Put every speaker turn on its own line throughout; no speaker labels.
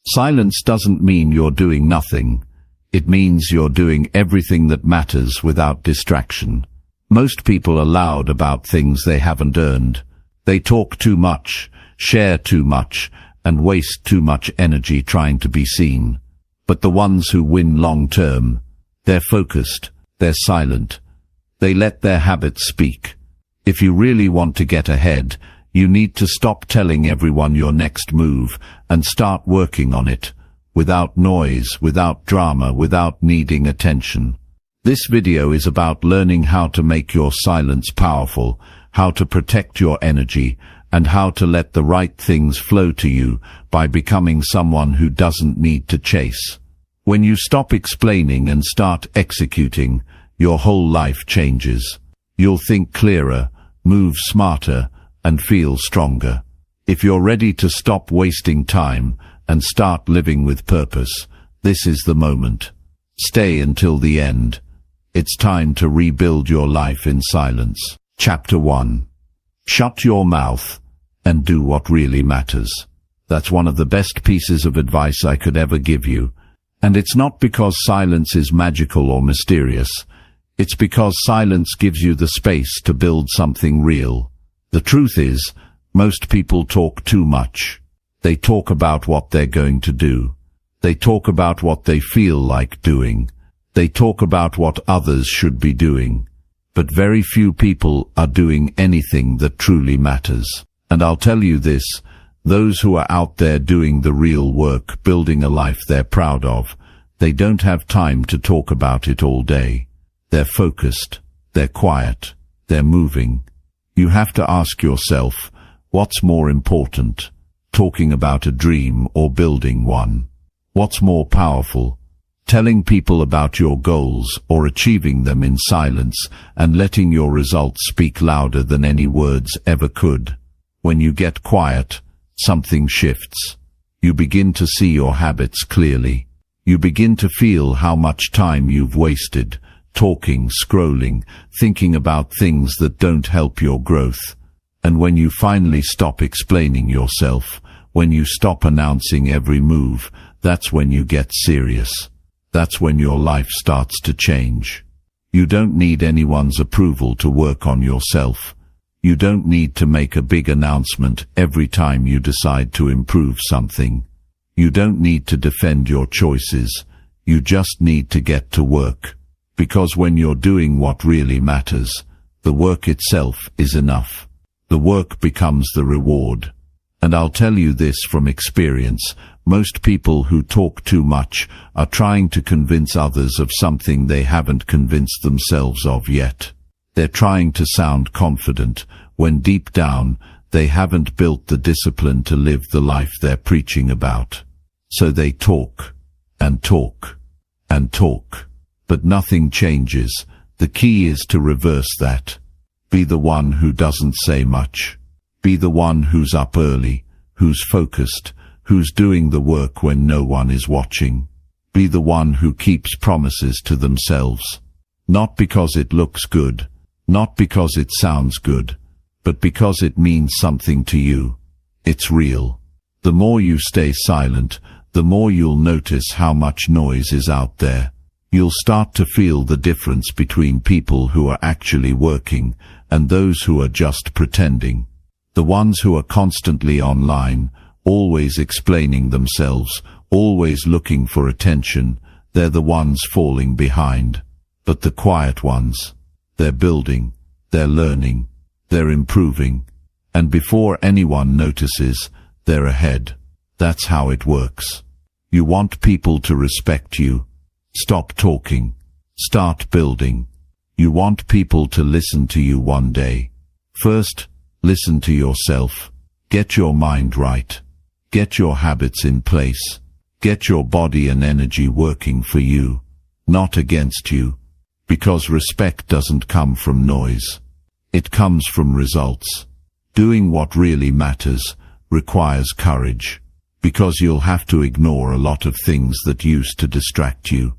Silence doesn't mean you're doing nothing. It means you're doing everything that matters without distraction. Most people are loud about things they haven't earned. They talk too much, share too much, and waste too much energy trying to be seen. But the ones who win long term, they're focused, they're silent. They let their habits speak. If you really want to get ahead, you need to stop telling everyone your next move and start working on it, without noise, without drama, without needing attention. This video is about learning how to make your silence powerful, how to protect your energy, and how to let the right things flow to you by becoming someone who doesn't need to chase. When you stop explaining and start executing, your whole life changes. You'll think clearer, move smarter, and feel stronger. If you're ready to stop wasting time and start living with purpose, this is the moment. Stay until the end. It's time to rebuild your life in silence. Chapter 1. Shut your mouth and do what really matters. That's one of the best pieces of advice I could ever give you. And it's not because silence is magical or mysterious. It's because silence gives you the space to build something real. The truth is, most people talk too much. They talk about what they're going to do. They talk about what they feel like doing. They talk about what others should be doing. But very few people are doing anything that truly matters. And I'll tell you this, those who are out there doing the real work, building a life they're proud of, they don't have time to talk about it all day. They're focused, they're quiet, they're moving. You have to ask yourself, what's more important, talking about a dream or building one? What's more powerful, telling people about your goals or achieving them in silence and letting your results speak louder than any words ever could? When you get quiet, something shifts. You begin to see your habits clearly. You begin to feel how much time you've wasted, talking, scrolling, thinking about things that don't help your growth. And when you finally stop explaining yourself, when you stop announcing every move, that's when you get serious. That's when your life starts to change. You don't need anyone's approval to work on yourself. You don't need to make a big announcement every time you decide to improve something. You don't need to defend your choices. You just need to get to work. Because when you're doing what really matters, the work itself is enough. The work becomes the reward. And I'll tell you this from experience, most people who talk too much are trying to convince others of something they haven't convinced themselves of yet. They're trying to sound confident, when deep down, they haven't built the discipline to live the life they're preaching about. So they talk, and talk, and talk. But nothing changes. The key is to reverse that. Be the one who doesn't say much. Be the one who's up early, who's focused, who's doing the work when no one is watching. Be the one who keeps promises to themselves. Not because it looks good, not because it sounds good, but because it means something to you. It's real. The more you stay silent, the more you'll notice how much noise is out there. You'll start to feel the difference between people who are actually working and those who are just pretending. The ones who are constantly online, always explaining themselves, always looking for attention, they're the ones falling behind. But the quiet ones, they're building, they're learning, they're improving, and before anyone notices, they're ahead. That's how it works. You want people to respect you. Stop talking. Start building. You want people to listen to you one day. First, listen to yourself. Get your mind right. Get your habits in place. Get your body and energy working for you, not against you. Because respect doesn't come from noise. It comes from results. Doing what really matters requires courage. Because you'll have to ignore a lot of things that used to distract you.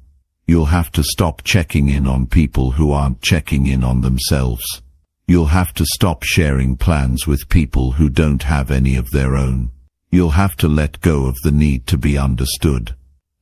You'll have to stop checking in on people who aren't checking in on themselves. You'll have to stop sharing plans with people who don't have any of their own. You'll have to let go of the need to be understood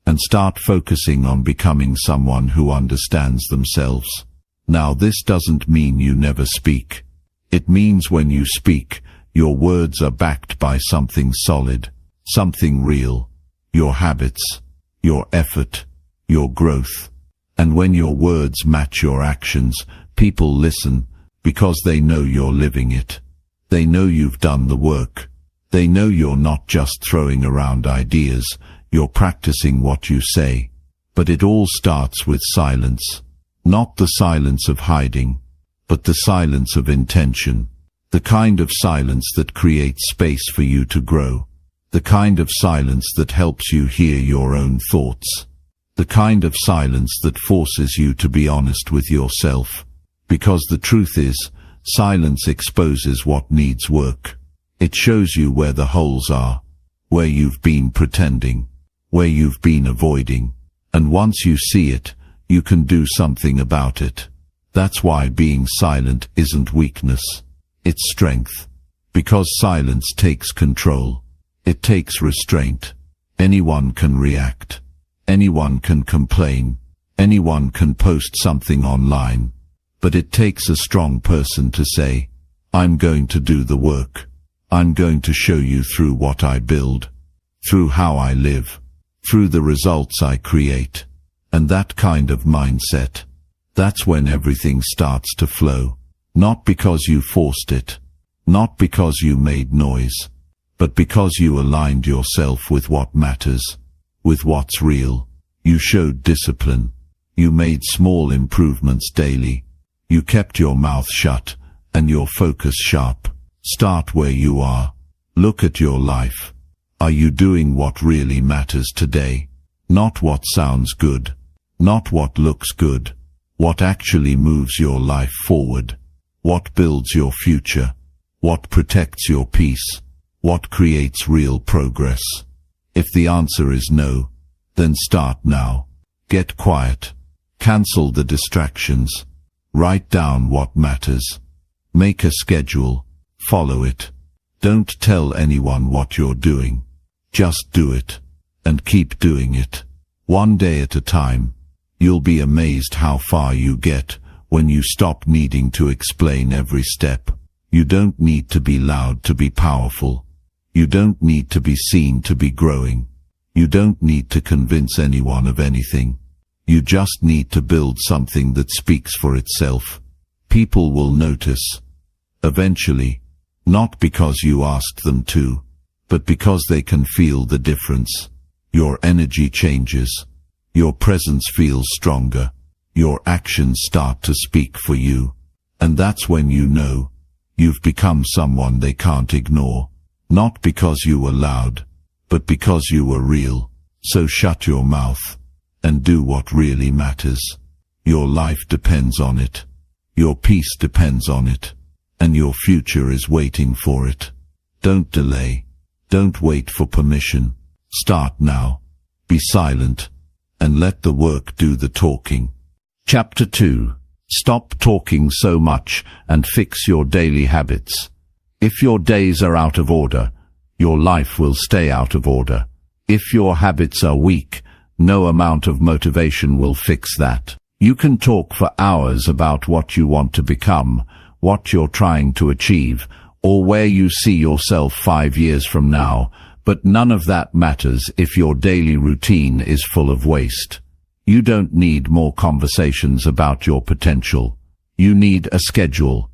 and start focusing on becoming someone who understands themselves. Now, this doesn't mean you never speak. It means when you speak, your words are backed by something solid, something real, your habits, your effort, your growth. And when your words match your actions, people listen because they know you're living it. They know you've done the work. They know you're not just throwing around ideas, you're practicing what you say. But it all starts with silence. Not the silence of hiding, but the silence of intention. The kind of silence that creates space for you to grow. The kind of silence that helps you hear your own thoughts. The kind of silence that forces you to be honest with yourself. Because the truth is, silence exposes what needs work. It shows you where the holes are, where you've been pretending, where you've been avoiding. And once you see it, you can do something about it. That's why being silent isn't weakness. It's strength. Because silence takes control. It takes restraint. Anyone can react. Anyone can complain. Anyone can post something online. But it takes a strong person to say, I'm going to do the work. I'm going to show you through what I build, through how I live, through the results I create. And that kind of mindset, that's when everything starts to flow. Not because you forced it, not because you made noise, but because you aligned yourself with what matters, with what's real. You showed discipline. You made small improvements daily. You kept your mouth shut and your focus sharp. Start where you are. Look at your life. Are you doing what really matters today? Not what sounds good. Not what looks good. What actually moves your life forward. What builds your future. What protects your peace. What creates real progress. If the answer is no, then start now. Get quiet. Cancel the distractions. Write down what matters. Make a schedule. Follow it. Don't tell anyone what you're doing. Just do it. And keep doing it. One day at a time. You'll be amazed how far you get when you stop needing to explain every step. You don't need to be loud to be powerful. You don't need to be seen to be growing. You don't need to convince anyone of anything. You just need to build something that speaks for itself. People will notice. Eventually. Not because you asked them to, but because they can feel the difference. Your energy changes. Your presence feels stronger. Your actions start to speak for you. And that's when you know you've become someone they can't ignore. Not because you were loud, but because you were real. So shut your mouth and do what really matters. Your life depends on it. Your peace depends on it. And your future is waiting for it. Don't delay. Don't wait for permission. Start now. Be silent. And let the work do the talking. Chapter 2. Stop talking so much and fix your daily habits. If your days are out of order, your life will stay out of order. If your habits are weak, no amount of motivation will fix that. You can talk for hours about what you want to become, what you're trying to achieve, or where you see yourself 5 years from now, but none of that matters if your daily routine is full of waste. You don't need more conversations about your potential. You need a schedule.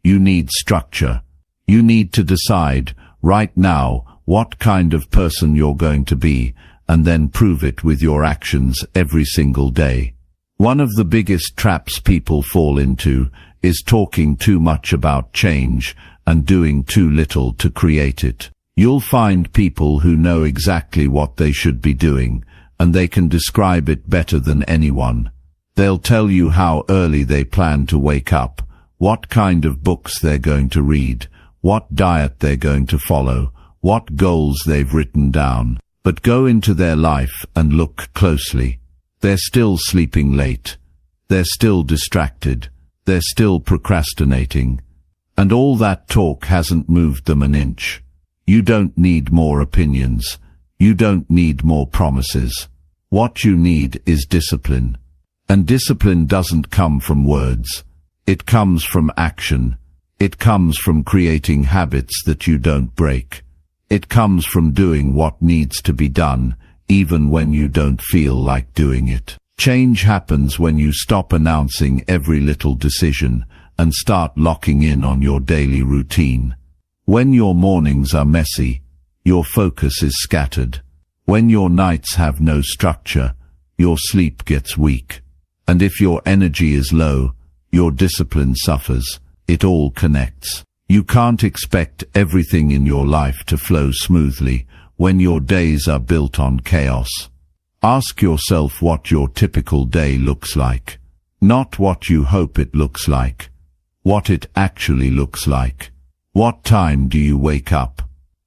You need structure. You need to decide, right now, what kind of person you're going to be, and then prove it with your actions every single day. One of the biggest traps people fall into is talking too much about change and doing too little to create it. You'll find people who know exactly what they should be doing, and they can describe it better than anyone. They'll tell you how early they plan to wake up, what kind of books they're going to read, what diet they're going to follow, what goals they've written down. But go into their life and look closely. They're still sleeping late. They're still distracted. They're still procrastinating. And all that talk hasn't moved them an inch. You don't need more opinions. You don't need more promises. What you need is discipline. And discipline doesn't come from words. It comes from action. It comes from creating habits that you don't break. It comes from doing what needs to be done, even when you don't feel like doing it. Change happens when you stop announcing every little decision and start locking in on your daily routine. When your mornings are messy, your focus is scattered. When your nights have no structure, your sleep gets weak. And if your energy is low, your discipline suffers. It all connects. You can't expect everything in your life to flow smoothly when your days are built on chaos. Ask yourself what your typical day looks like. Not what you hope it looks like. What it actually looks like. What time do you wake up?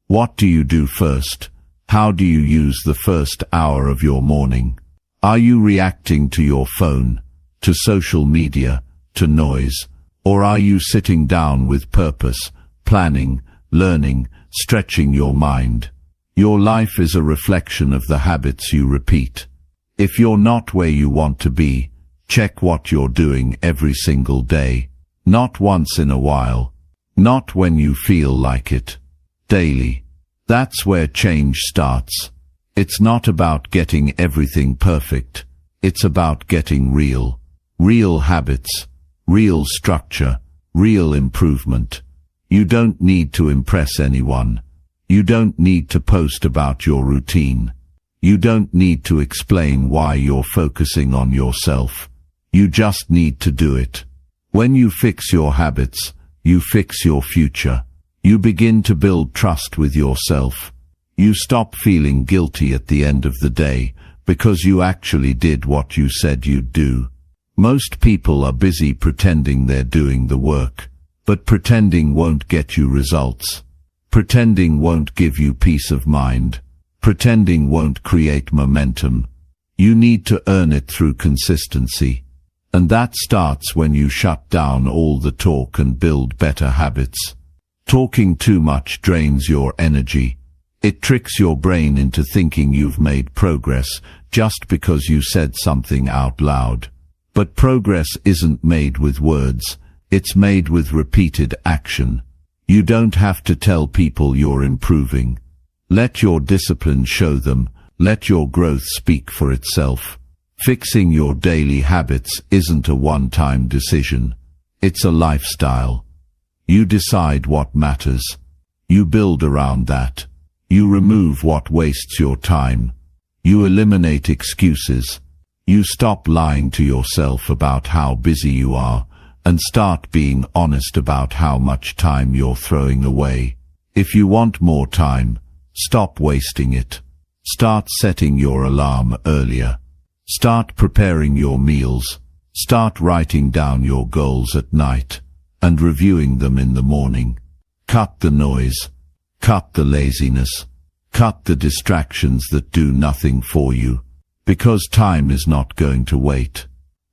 What do you do first? How do you use the first hour of your morning? Are you reacting to your phone, to social media, to noise? Or are you sitting down with purpose, planning, learning, stretching your mind? Your life is a reflection of the habits you repeat. If you're not where you want to be, check what you're doing every single day. Not once in a while. Not when you feel like it. Daily. That's where change starts. It's not about getting everything perfect. It's about getting real. Real habits. Real structure, real improvement. You don't need to impress anyone. You don't need to post about your routine. You don't need to explain why you're focusing on yourself. You just need to do it. When you fix your habits, you fix your future. You begin to build trust with yourself. You stop feeling guilty at the end of the day because you actually did what you said you'd do. Most people are busy pretending they're doing the work, but pretending won't get you results. Pretending won't give you peace of mind. Pretending won't create momentum. You need to earn it through consistency. And that starts when you shut down all the talk and build better habits. Talking too much drains your energy. It tricks your brain into thinking you've made progress just because you said something out loud. But progress isn't made with words, it's made with repeated action. You don't have to tell people you're improving. Let your discipline show them, let your growth speak for itself. Fixing your daily habits isn't a one-time decision. It's a lifestyle. You decide what matters. You build around that. You remove what wastes your time. You eliminate excuses. You stop lying to yourself about how busy you are, and start being honest about how much time you're throwing away. If you want more time, stop wasting it. Start setting your alarm earlier. Start preparing your meals. Start writing down your goals at night, and reviewing them in the morning. Cut the noise. Cut the laziness. Cut the distractions that do nothing for you. Because time is not going to wait.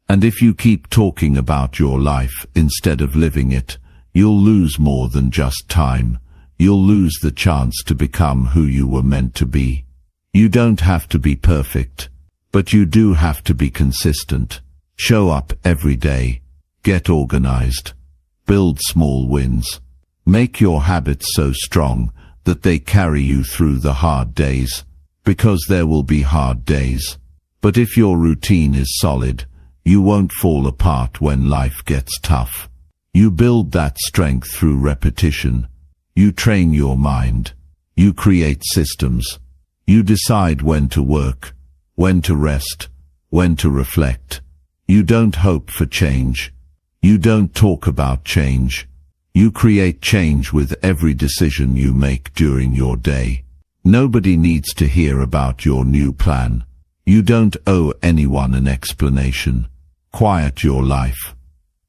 And if you keep talking about your life instead of living it, you'll lose more than just time. You'll lose the chance to become who you were meant to be. You don't have to be perfect, but you do have to be consistent. Show up every day. Get organized. Build small wins. Make your habits so strong that they carry you through the hard days. Because there will be hard days. But if your routine is solid, you won't fall apart when life gets tough. You build that strength through repetition. You train your mind. You create systems. You decide when to work, when to rest, when to reflect. You don't hope for change. You don't talk about change. You create change with every decision you make during your day. Nobody needs to hear about your new plan. You don't owe anyone an explanation. Quiet your life.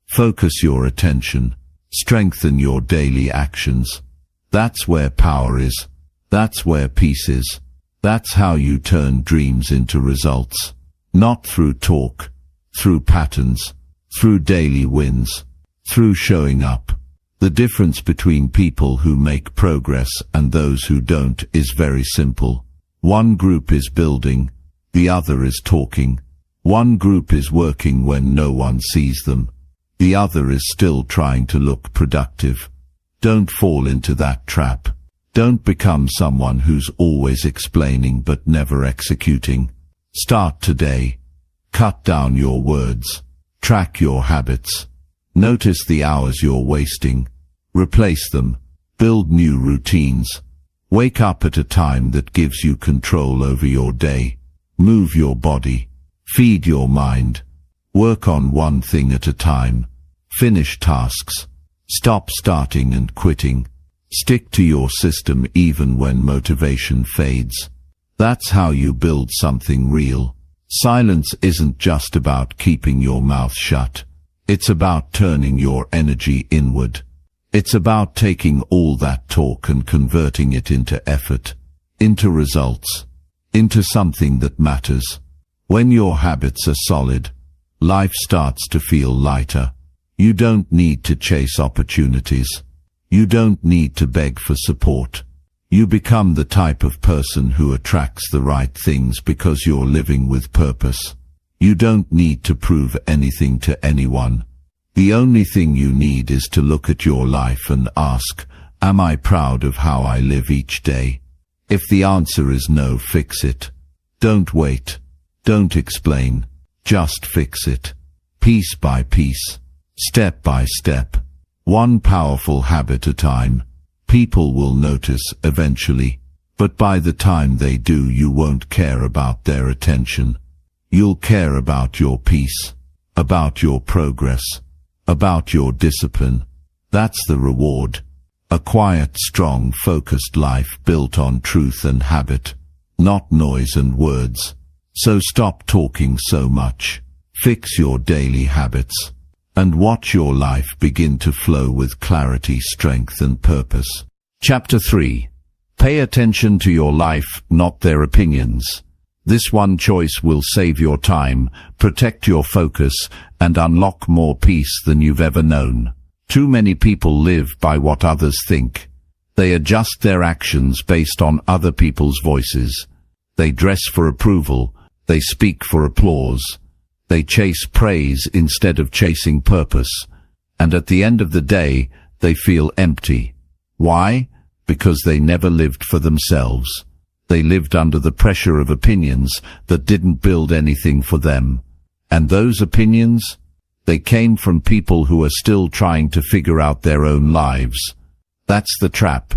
Focus your attention. Strengthen your daily actions. That's where power is. That's where peace is. That's how you turn dreams into results. Not through talk, through patterns, through daily wins, through showing up, The difference between people who make progress and those who don't is very simple. One group is building, the other is talking. One group is working when no one sees them. The other is still trying to look productive. Don't fall into that trap. Don't become someone who's always explaining but never executing. Start today. Cut down your words. Track your habits. Notice the hours you're wasting. Replace them. Build new routines. Wake up at a time that gives you control over your day. Move your body. Feed your mind. Work on one thing at a time. Finish tasks. Stop starting and quitting. Stick to your system even when motivation fades. That's how you build something real. Silence isn't just about keeping your mouth shut. It's about turning your energy inward. It's about taking all that talk and converting it into effort, into results, into something that matters. When your habits are solid, life starts to feel lighter. You don't need to chase opportunities. You don't need to beg for support. You become the type of person who attracts the right things because you're living with purpose. You don't need to prove anything to anyone. The only thing you need is to look at your life and ask, am I proud of how I live each day? If the answer is no, fix it. Don't wait. Don't explain. Just fix it. Piece by piece. Step by step. One powerful habit at a time. People will notice eventually, but by the time they do, you won't care about their attention. You'll care about your peace, about your progress, about your discipline. That's the reward. A quiet, strong, focused life built on truth and habit, not noise and words. So stop talking so much. Fix your daily habits. And watch your life begin to flow with clarity, strength, and purpose. Chapter 3. Pay attention to your life, not their opinions. This one choice will save your time, protect your focus, and unlock more peace than you've ever known. Too many people live by what others think. They adjust their actions based on other people's voices. They dress for approval. They speak for applause. They chase praise instead of chasing purpose. And at the end of the day, they feel empty. Why? Because they never lived for themselves. They lived under the pressure of opinions that didn't build anything for them. And those opinions? They came from people who are still trying to figure out their own lives. That's the trap.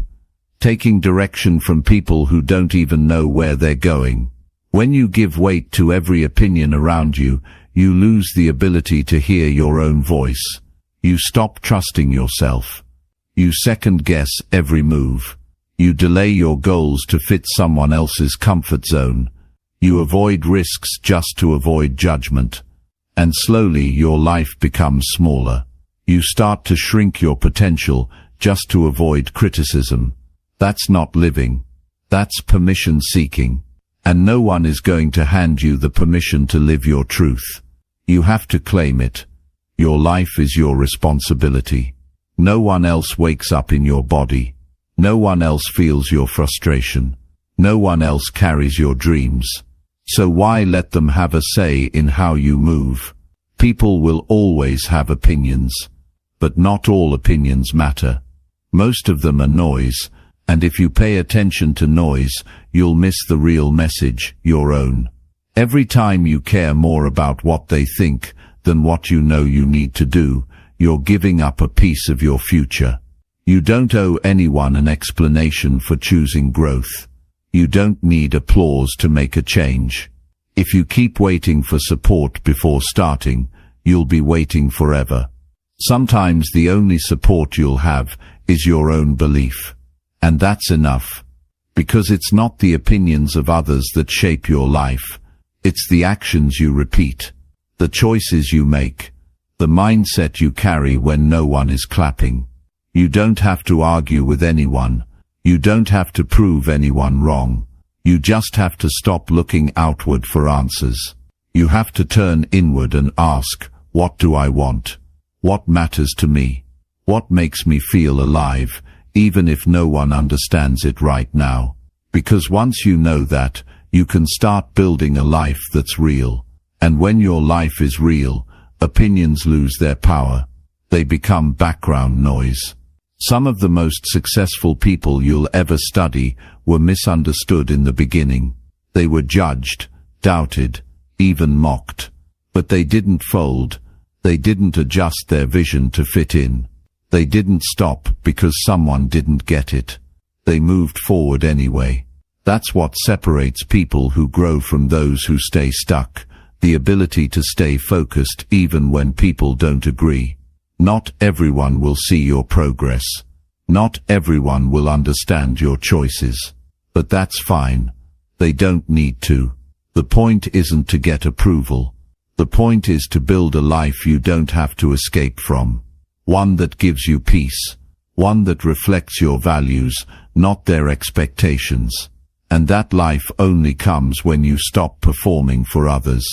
Taking direction from people who don't even know where they're going. When you give weight to every opinion around you, you lose the ability to hear your own voice. You stop trusting yourself. You second-guess every move. You delay your goals to fit someone else's comfort zone. You avoid risks just to avoid judgment. And slowly your life becomes smaller. You start to shrink your potential just to avoid criticism. That's not living. That's permission-seeking. And no one is going to hand you the permission to live your truth. You have to claim it. Your life is your responsibility. No one else wakes up in your body. No one else feels your frustration. No one else carries your dreams. So why let them have a say in how you move? People will always have opinions. But not all opinions matter. Most of them are noise. And if you pay attention to noise, you'll miss the real message, your own. Every time you care more about what they think than what you know you need to do, you're giving up a piece of your future. You don't owe anyone an explanation for choosing growth. You don't need applause to make a change. If you keep waiting for support before starting, you'll be waiting forever. Sometimes the only support you'll have is your own belief. And that's enough. Because it's not the opinions of others that shape your life. It's the actions you repeat, the choices you make, the mindset you carry when no one is clapping. You don't have to argue with anyone. You don't have to prove anyone wrong. You just have to stop looking outward for answers. You have to turn inward and ask, what do I want? What matters to me? What makes me feel alive, even if no one understands it right now? Because once you know that, you can start building a life that's real. And when your life is real, opinions lose their power. They become background noise. Some of the most successful people you'll ever study were misunderstood in the beginning. They were judged, doubted, even mocked. But they didn't fold. They didn't adjust their vision to fit in. They didn't stop because someone didn't get it. They moved forward anyway. That's what separates people who grow from those who stay stuck, the ability to stay focused even when people don't agree. Not everyone will see your progress. Not everyone will understand your choices. But that's fine. They don't need to. The point isn't to get approval. The point is to build a life you don't have to escape from. One that gives you peace. One that reflects your values, not their expectations. And that life only comes when you stop performing for others.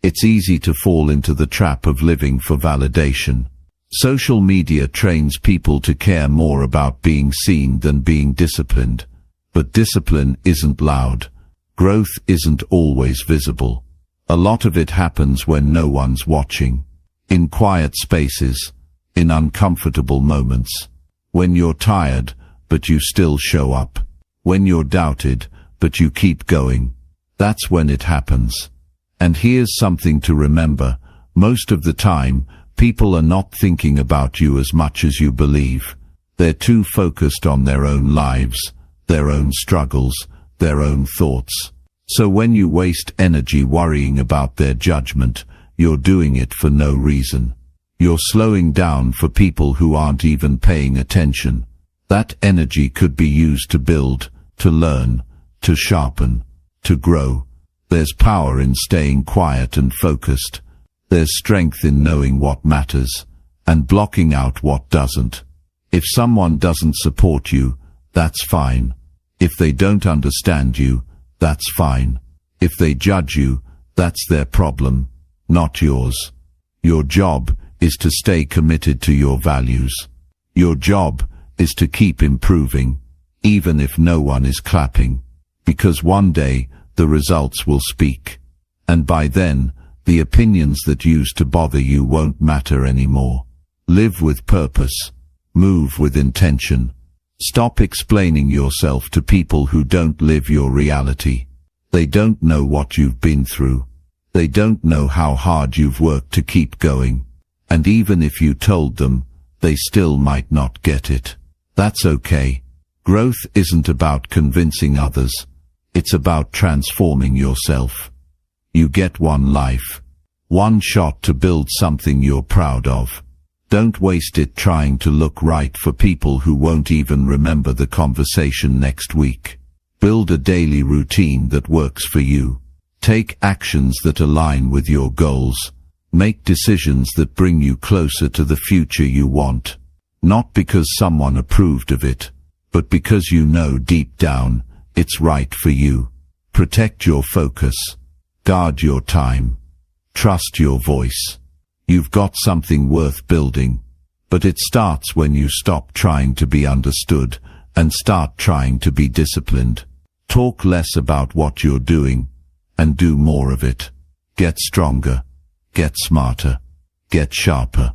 It's easy to fall into the trap of living for validation. Social media trains people to care more about being seen than being disciplined. But discipline isn't loud. Growth isn't always visible. A lot of it happens when no one's watching. In quiet spaces. In uncomfortable moments. When you're tired, but you still show up. When you're doubted, but you keep going. That's when it happens. And here's something to remember. Most of the time, people are not thinking about you as much as you believe. They're too focused on their own lives, their own struggles, their own thoughts. So when you waste energy worrying about their judgment, you're doing it for no reason. You're slowing down for people who aren't even paying attention. That energy could be used to build, to learn, to sharpen, to grow. There's power in staying quiet and focused. There's strength in knowing what matters, and blocking out what doesn't. If someone doesn't support you, that's fine. If they don't understand you, that's fine. If they judge you, that's their problem, not yours. Your job is to stay committed to your values. Your job is to keep improving, even if no one is clapping. Because one day, the results will speak. And by then, the opinions that used to bother you won't matter anymore. Live with purpose. Move with intention. Stop explaining yourself to people who don't live your reality. They don't know what you've been through. They don't know how hard you've worked to keep going. And even if you told them, they still might not get it. That's okay. Growth isn't about convincing others. It's about transforming yourself. You get one life. One shot to build something you're proud of. Don't waste it trying to look right for people who won't even remember the conversation next week. Build a daily routine that works for you. Take actions that align with your goals. Make decisions that bring you closer to the future you want. Not because someone approved of it, but because you know deep down, it's right for you. Protect your focus. Guard your time. Trust your voice. You've got something worth building. But it starts when you stop trying to be understood and start trying to be disciplined. Talk less about what you're doing and do more of it. Get stronger. Get smarter. Get sharper.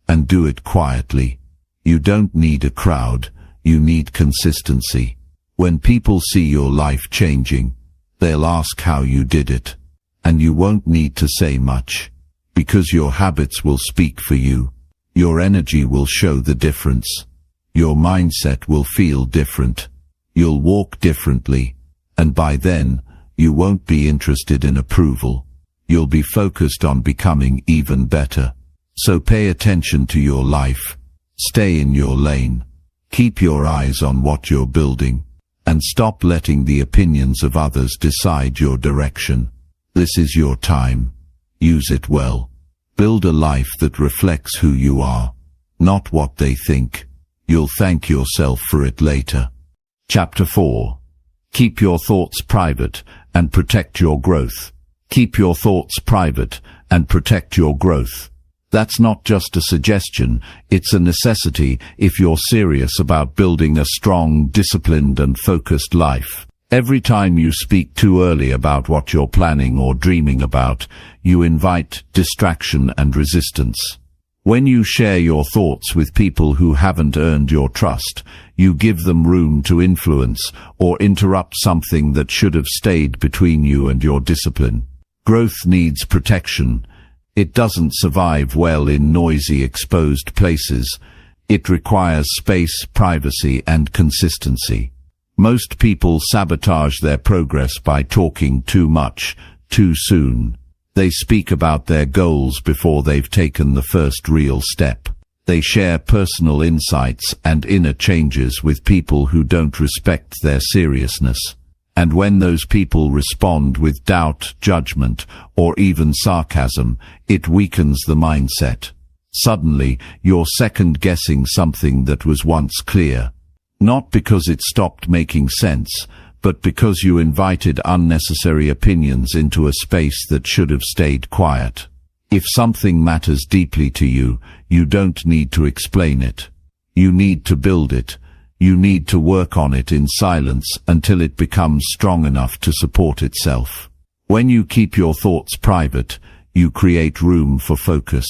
And do it quietly. You don't need a crowd. You need consistency. When people see your life changing, they'll ask how you did it. And you won't need to say much. Because your habits will speak for you. Your energy will show the difference. Your mindset will feel different. You'll walk differently. And by then, you won't be interested in approval. You'll be focused on becoming even better. So pay attention to your life. Stay in your lane. Keep your eyes on what you're building. And stop letting the opinions of others decide your direction. This is your time. Use it well. Build a life that reflects who you are, not what they think. You'll thank yourself for it later. Chapter 4. Keep your thoughts private and protect your growth. Keep your thoughts private and protect your growth. That's not just a suggestion, it's a necessity if you're serious about building a strong, disciplined and focused life. Every time you speak too early about what you're planning or dreaming about, you invite distraction and resistance. When you share your thoughts with people who haven't earned your trust, you give them room to influence or interrupt something that should have stayed between you and your discipline. Growth needs protection. It doesn't survive well in noisy, exposed places. It requires space, privacy, and consistency. Most people sabotage their progress by talking too much, too soon. They speak about their goals before they've taken the first real step. They share personal insights and inner changes with people who don't respect their seriousness. And when those people respond with doubt, judgment, or even sarcasm, it weakens the mindset. Suddenly, you're second-guessing something that was once clear. Not because it stopped making sense, but because you invited unnecessary opinions into a space that should have stayed quiet. If something matters deeply to you, you don't need to explain it. You need to build it. You need to work on it in silence until it becomes strong enough to support itself. When you keep your thoughts private, you create room for focus.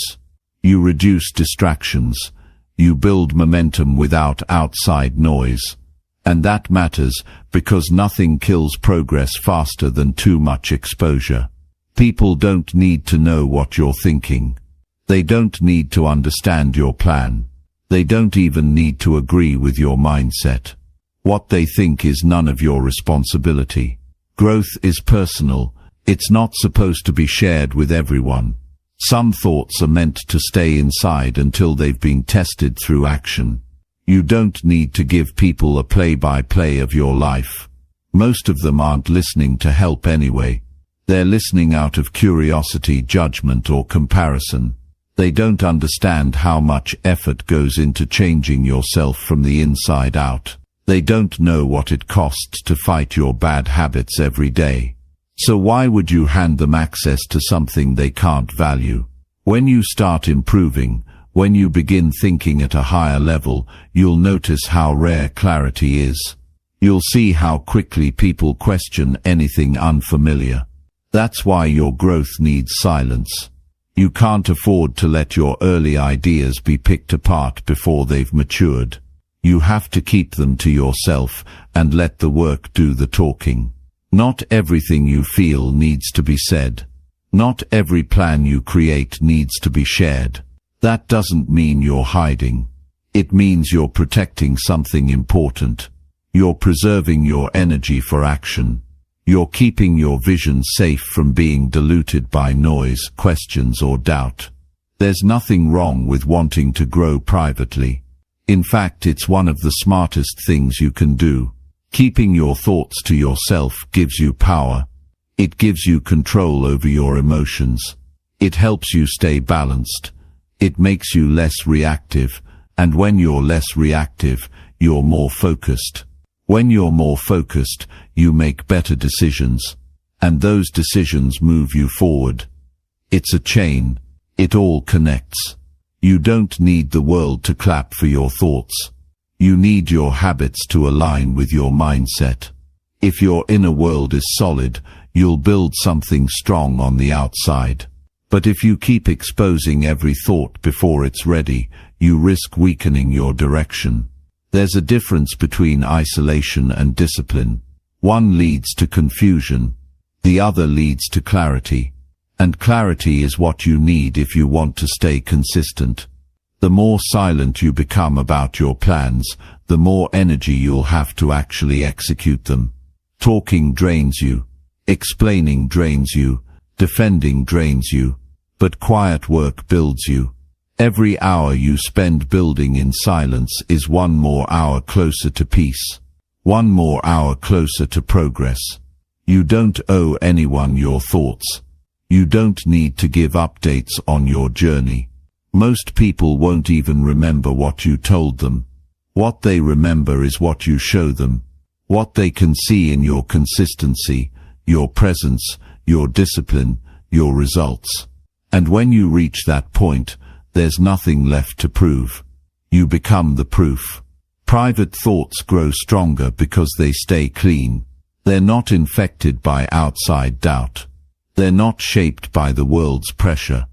You reduce distractions. You build momentum without outside noise. And that matters because nothing kills progress faster than too much exposure. People don't need to know what you're thinking. They don't need to understand your plan. They don't even need to agree with your mindset. What they think is none of your responsibility. Growth is personal. It's not supposed to be shared with everyone. Some thoughts are meant to stay inside until they've been tested through action. You don't need to give people a play-by-play of your life. Most of them aren't listening to help anyway. They're listening out of curiosity, judgment, or comparison. They don't understand how much effort goes into changing yourself from the inside out. They don't know what it costs to fight your bad habits every day. So why would you hand them access to something they can't value? When you start improving, when you begin thinking at a higher level, you'll notice how rare clarity is. You'll see how quickly people question anything unfamiliar. That's why your growth needs silence. You can't afford to let your early ideas be picked apart before they've matured. You have to keep them to yourself and let the work do the talking. Not everything you feel needs to be said. Not every plan you create needs to be shared. That doesn't mean you're hiding. It means you're protecting something important. You're preserving your energy for action. You're keeping your vision safe from being diluted by noise, questions, or doubt. There's nothing wrong with wanting to grow privately. In fact, it's one of the smartest things you can do. Keeping your thoughts to yourself gives you power. It gives you control over your emotions. It helps you stay balanced. It makes you less reactive, and when you're less reactive, you're more focused. When you're more focused, you make better decisions, and those decisions move you forward. It's a chain. It all connects. You don't need the world to clap for your thoughts. You need your habits to align with your mindset. If your inner world is solid, you'll build something strong on the outside. But if you keep exposing every thought before it's ready, you risk weakening your direction. There's a difference between isolation and discipline. One leads to confusion. The other leads to clarity. And clarity is what you need if you want to stay consistent. The more silent you become about your plans, the more energy you'll have to actually execute them. Talking drains you. Explaining drains you. Defending drains you. But quiet work builds you. Every hour you spend building in silence is one more hour closer to peace. One more hour closer to progress. You don't owe anyone your thoughts. You don't need to give updates on your journey. Most people won't even remember what you told them. What they remember is what you show them. What they can see in your consistency, your presence, your discipline, your results. And when you reach that point, there's nothing left to prove. You become the proof. Private thoughts grow stronger because they stay clean. They're not infected by outside doubt. They're not shaped by the world's pressure.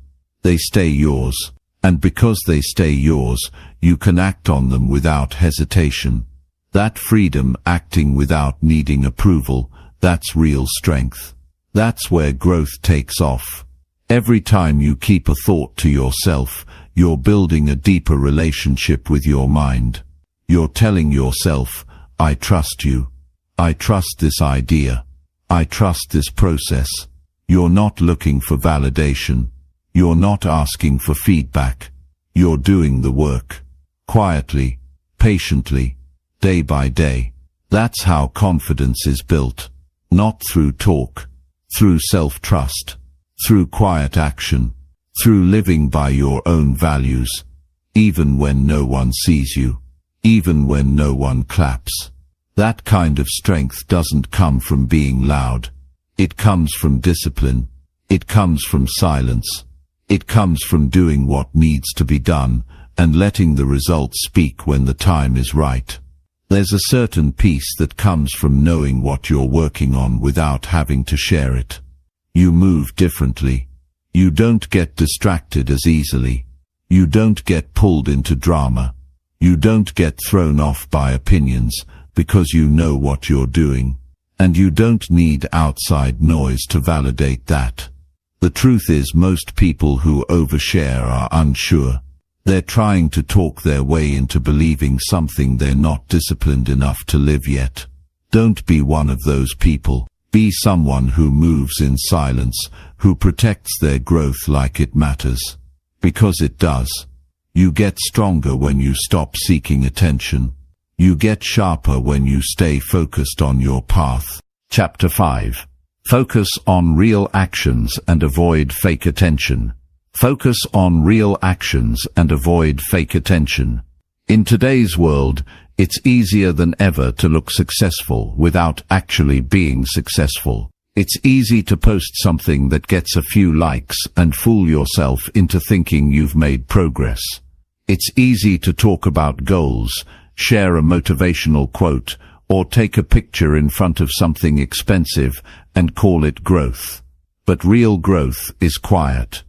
They stay yours. And because they stay yours, you can act on them without hesitation. That freedom, acting without needing approval, that's real strength. That's where growth takes off. Every time you keep a thought to yourself, you're building a deeper relationship with your mind. You're telling yourself, I trust you. I trust this idea. I trust this process. You're not looking for validation. You're not asking for feedback. You're doing the work. Quietly, patiently, day by day. That's how confidence is built. Not through talk, through self-trust, through quiet action, through living by your own values, even when no one sees you, even when no one claps. That kind of strength doesn't come from being loud. It comes from discipline. It comes from silence. It comes from doing what needs to be done and letting the results speak when the time is right. There's a certain peace that comes from knowing what you're working on without having to share it. You move differently. You don't get distracted as easily. You don't get pulled into drama. You don't get thrown off by opinions because you know what you're doing. And you don't need outside noise to validate that. The truth is, most people who overshare are unsure. They're trying to talk their way into believing something they're not disciplined enough to live yet. Don't be one of those people. Be someone who moves in silence, who protects their growth like it matters. Because it does. You get stronger when you stop seeking attention. You get sharper when you stay focused on your path. Chapter 5. Focus on real actions and avoid fake attention. Focus on real actions and avoid fake attention. In today's world, it's easier than ever to look successful without actually being successful. It's easy to post something that gets a few likes and fool yourself into thinking you've made progress. It's easy to talk about goals, share a motivational quote, or take a picture in front of something expensive and call it growth. But real growth is quiet.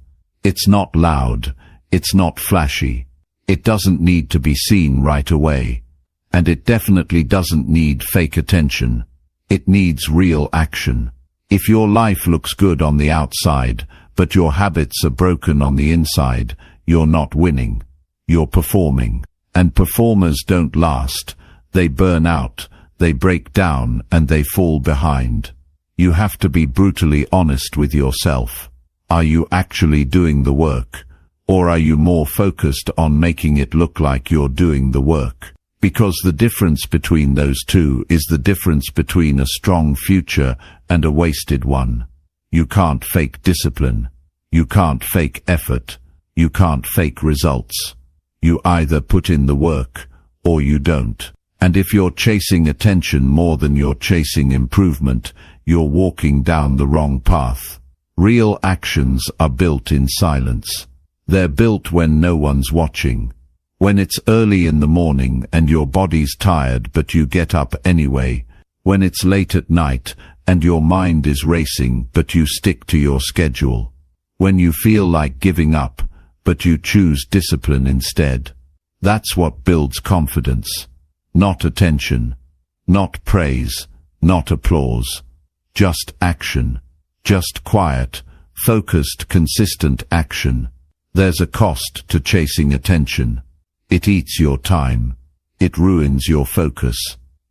It's not loud. It's not flashy. It doesn't need to be seen right away. And it definitely doesn't need fake attention. It needs real action. If your life looks good on the outside, but your habits are broken on the inside, you're not winning. You're performing. And performers don't last. They burn out. They break down and they fall behind. You have to be brutally honest with yourself. Are you actually doing the work? Or are you more focused on making it look like you're doing the work? Because the difference between those two is the difference between a strong future and a wasted one. You can't fake discipline. You can't fake effort. You can't fake results. You either put in the work, or you don't. And if you're chasing attention more than you're chasing improvement, you're walking down the wrong path. Real actions are built in silence. They're built when no one's watching. When it's early in the morning and your body's tired but you get up anyway. When it's late at night and your mind is racing but you stick to your schedule. When you feel like giving up but you choose discipline instead. That's what builds confidence. Not attention, not praise, not applause. Just action. Just quiet, focused, consistent action. There's a cost to chasing attention. It eats your time. It ruins your focus.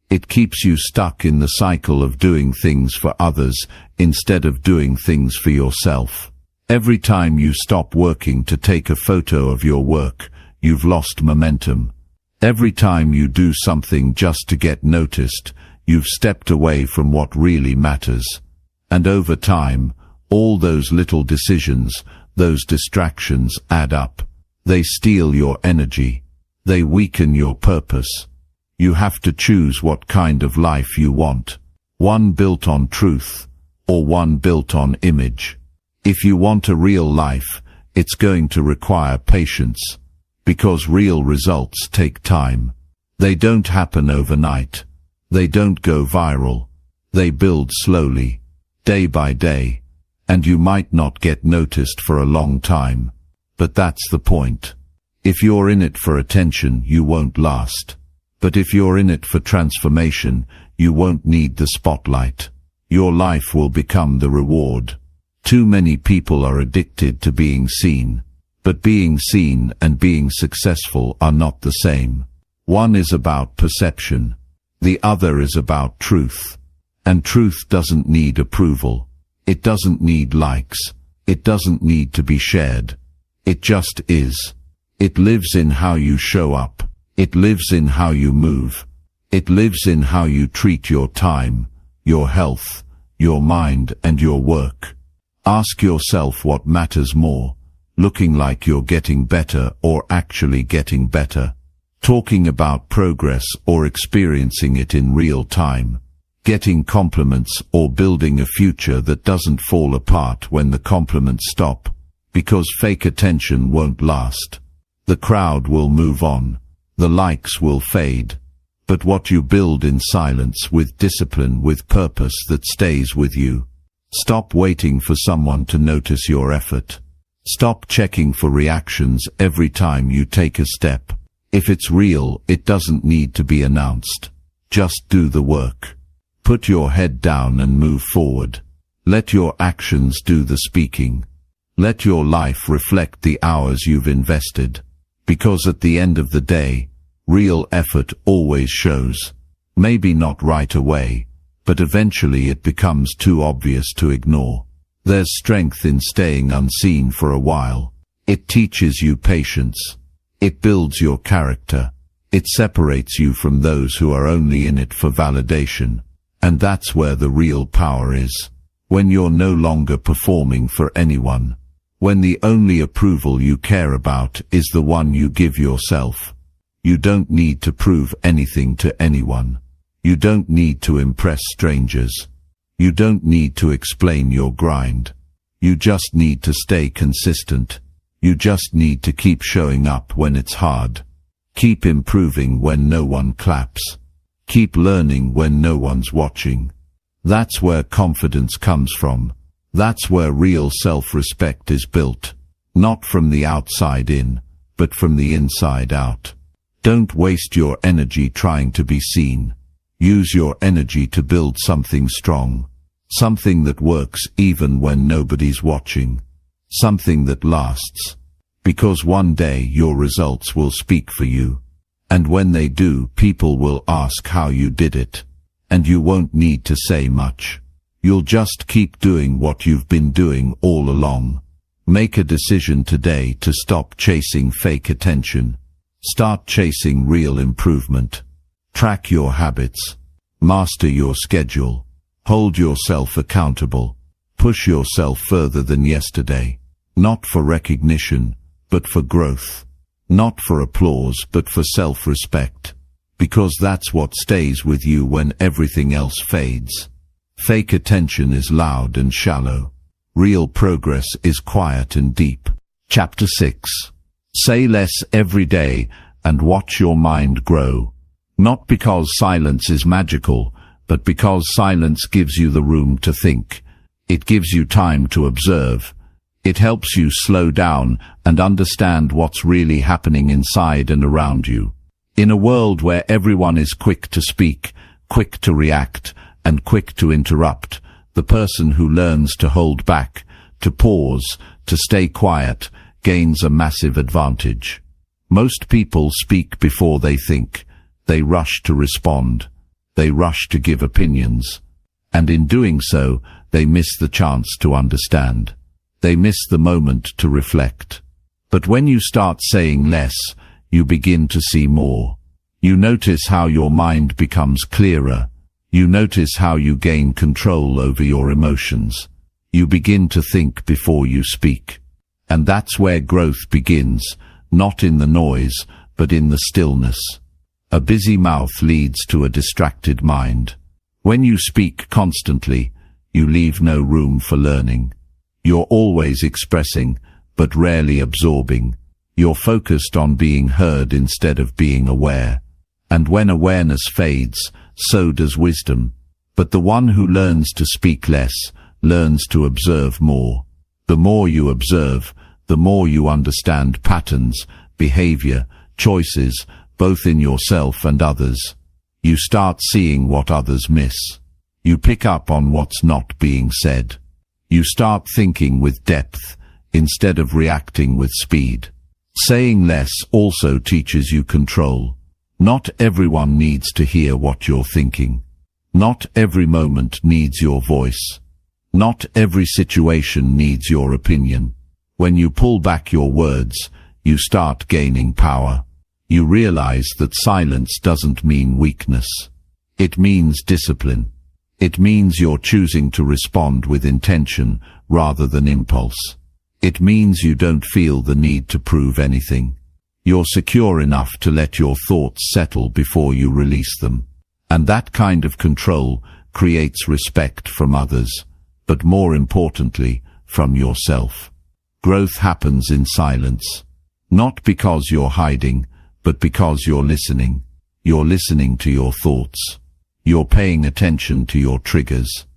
It keeps you stuck in the cycle of doing things for others instead of doing things for yourself. Every time you stop working to take a photo of your work, you've lost momentum. Every time you do something just to get noticed, you've stepped away from what really matters. And over time, all those little decisions, those distractions add up. They steal your energy. They weaken your purpose. You have to choose what kind of life you want. One built on truth, or one built on image. If you want a real life, It's going to require patience, because real results take time. They don't happen overnight. They don't go viral. They build slowly, day by day, and you might not get noticed for a long time. But that's the point. If you're in it for attention, you won't last. But if you're in it for transformation, you won't need the spotlight. Your life will become the reward. Too many people are addicted to being seen. But being seen and being successful are not the same. One is about perception. The other is about truth. And truth doesn't need approval. It doesn't need likes. It doesn't need to be shared. It just is. It lives in how you show up. It lives in how you move. It lives in how you treat your time, your health, your mind, and your work. Ask yourself what matters more, looking like you're getting better or actually getting better, talking about progress or experiencing it in real time, getting compliments or building a future that doesn't fall apart when the compliments stop, because fake attention won't last. The crowd will move on. The likes will fade. But what you build in silence, with discipline, with purpose, that stays with you. Stop waiting for someone to notice your effort. Stop checking for reactions every time you take a step. If it's real, it doesn't need to be announced. Just do the work. Put your head down and move forward. Let your actions do the speaking. Let your life reflect the hours you've invested. Because at the end of the day, real effort always shows. Maybe not right away, but eventually it becomes too obvious to ignore. There's strength in staying unseen for a while. It teaches you patience. It builds your character. It separates you from those who are only in it for validation. And that's where the real power is. When you're no longer performing for anyone. When the only approval you care about is the one you give yourself. You don't need to prove anything to anyone. You don't need to impress strangers. You don't need to explain your grind. You just need to stay consistent. You just need to keep showing up when it's hard. Keep improving when no one claps. Keep learning when no one's watching. That's where confidence comes from. That's where real self-respect is built. Not from the outside in, but from the inside out. Don't waste your energy trying to be seen. Use your energy to build something strong. Something that works even when nobody's watching. Something that lasts. Because one day your results will speak for you. And when they do, people will ask how you did it. And you won't need to say much. You'll just keep doing what you've been doing all along. Make a decision today to stop chasing fake attention. Start chasing real improvement. Track your habits. Master your schedule. Hold yourself accountable. Push yourself further than yesterday. Not for recognition, but for growth. Not for applause, but for self-respect. Because that's what stays with you when everything else fades. Fake attention is loud and shallow. Real progress is quiet and deep. Chapter 6. Say less every day and watch your mind grow. Not because silence is magical, but because silence gives you the room to think. It gives you time to observe. It helps you slow down and understand what's really happening inside and around you. In a world where everyone is quick to speak, quick to react, and quick to interrupt, the person who learns to hold back, to pause, to stay quiet, gains a massive advantage. Most people speak before they think. They rush to respond. They rush to give opinions. And in doing so, they miss the chance to understand. They miss the moment to reflect. But when you start saying less, you begin to see more. You notice how your mind becomes clearer. You notice how you gain control over your emotions. You begin to think before you speak. And that's where growth begins, not in the noise, but in the stillness. A busy mouth leads to a distracted mind. When you speak constantly, you leave no room for learning. You're always expressing, but rarely absorbing. You're focused on being heard instead of being aware. And when awareness fades, so does wisdom. But the one who learns to speak less, learns to observe more. The more you observe, the more you understand patterns, behavior, choices, both in yourself and others. You start seeing what others miss. You pick up on what's not being said. You start thinking with depth, instead of reacting with speed. Saying less also teaches you control. Not everyone needs to hear what you're thinking. Not every moment needs your voice. Not every situation needs your opinion. When you pull back your words, you start gaining power. You realize that silence doesn't mean weakness. It means discipline. It means you're choosing to respond with intention rather than impulse. It means you don't feel the need to prove anything. You're secure enough to let your thoughts settle before you release them. And that kind of control creates respect from others, but more importantly, from yourself. Growth happens in silence. Not because you're hiding, but because you're listening. You're listening to your thoughts. You're paying attention to your triggers.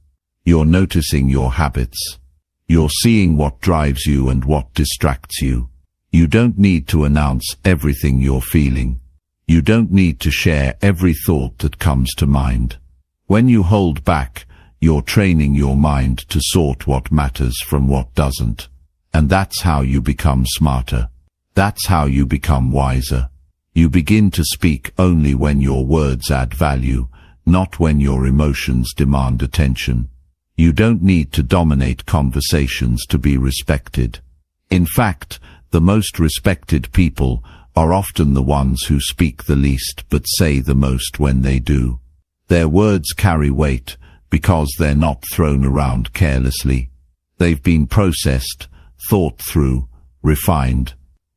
You're noticing your habits. You're seeing what drives you and what distracts you. You don't need to announce everything you're feeling. You don't need to share every thought that comes to mind. When you hold back, you're training your mind to sort what matters from what doesn't. And that's how you become smarter. That's how you become wiser. You begin to speak only when your words add value, not when your emotions demand attention. You don't need to dominate conversations to be respected. In fact, the most respected people are often the ones who speak the least but say the most when they do. Their words carry weight because they're not thrown around carelessly. They've been processed, thought through, refined.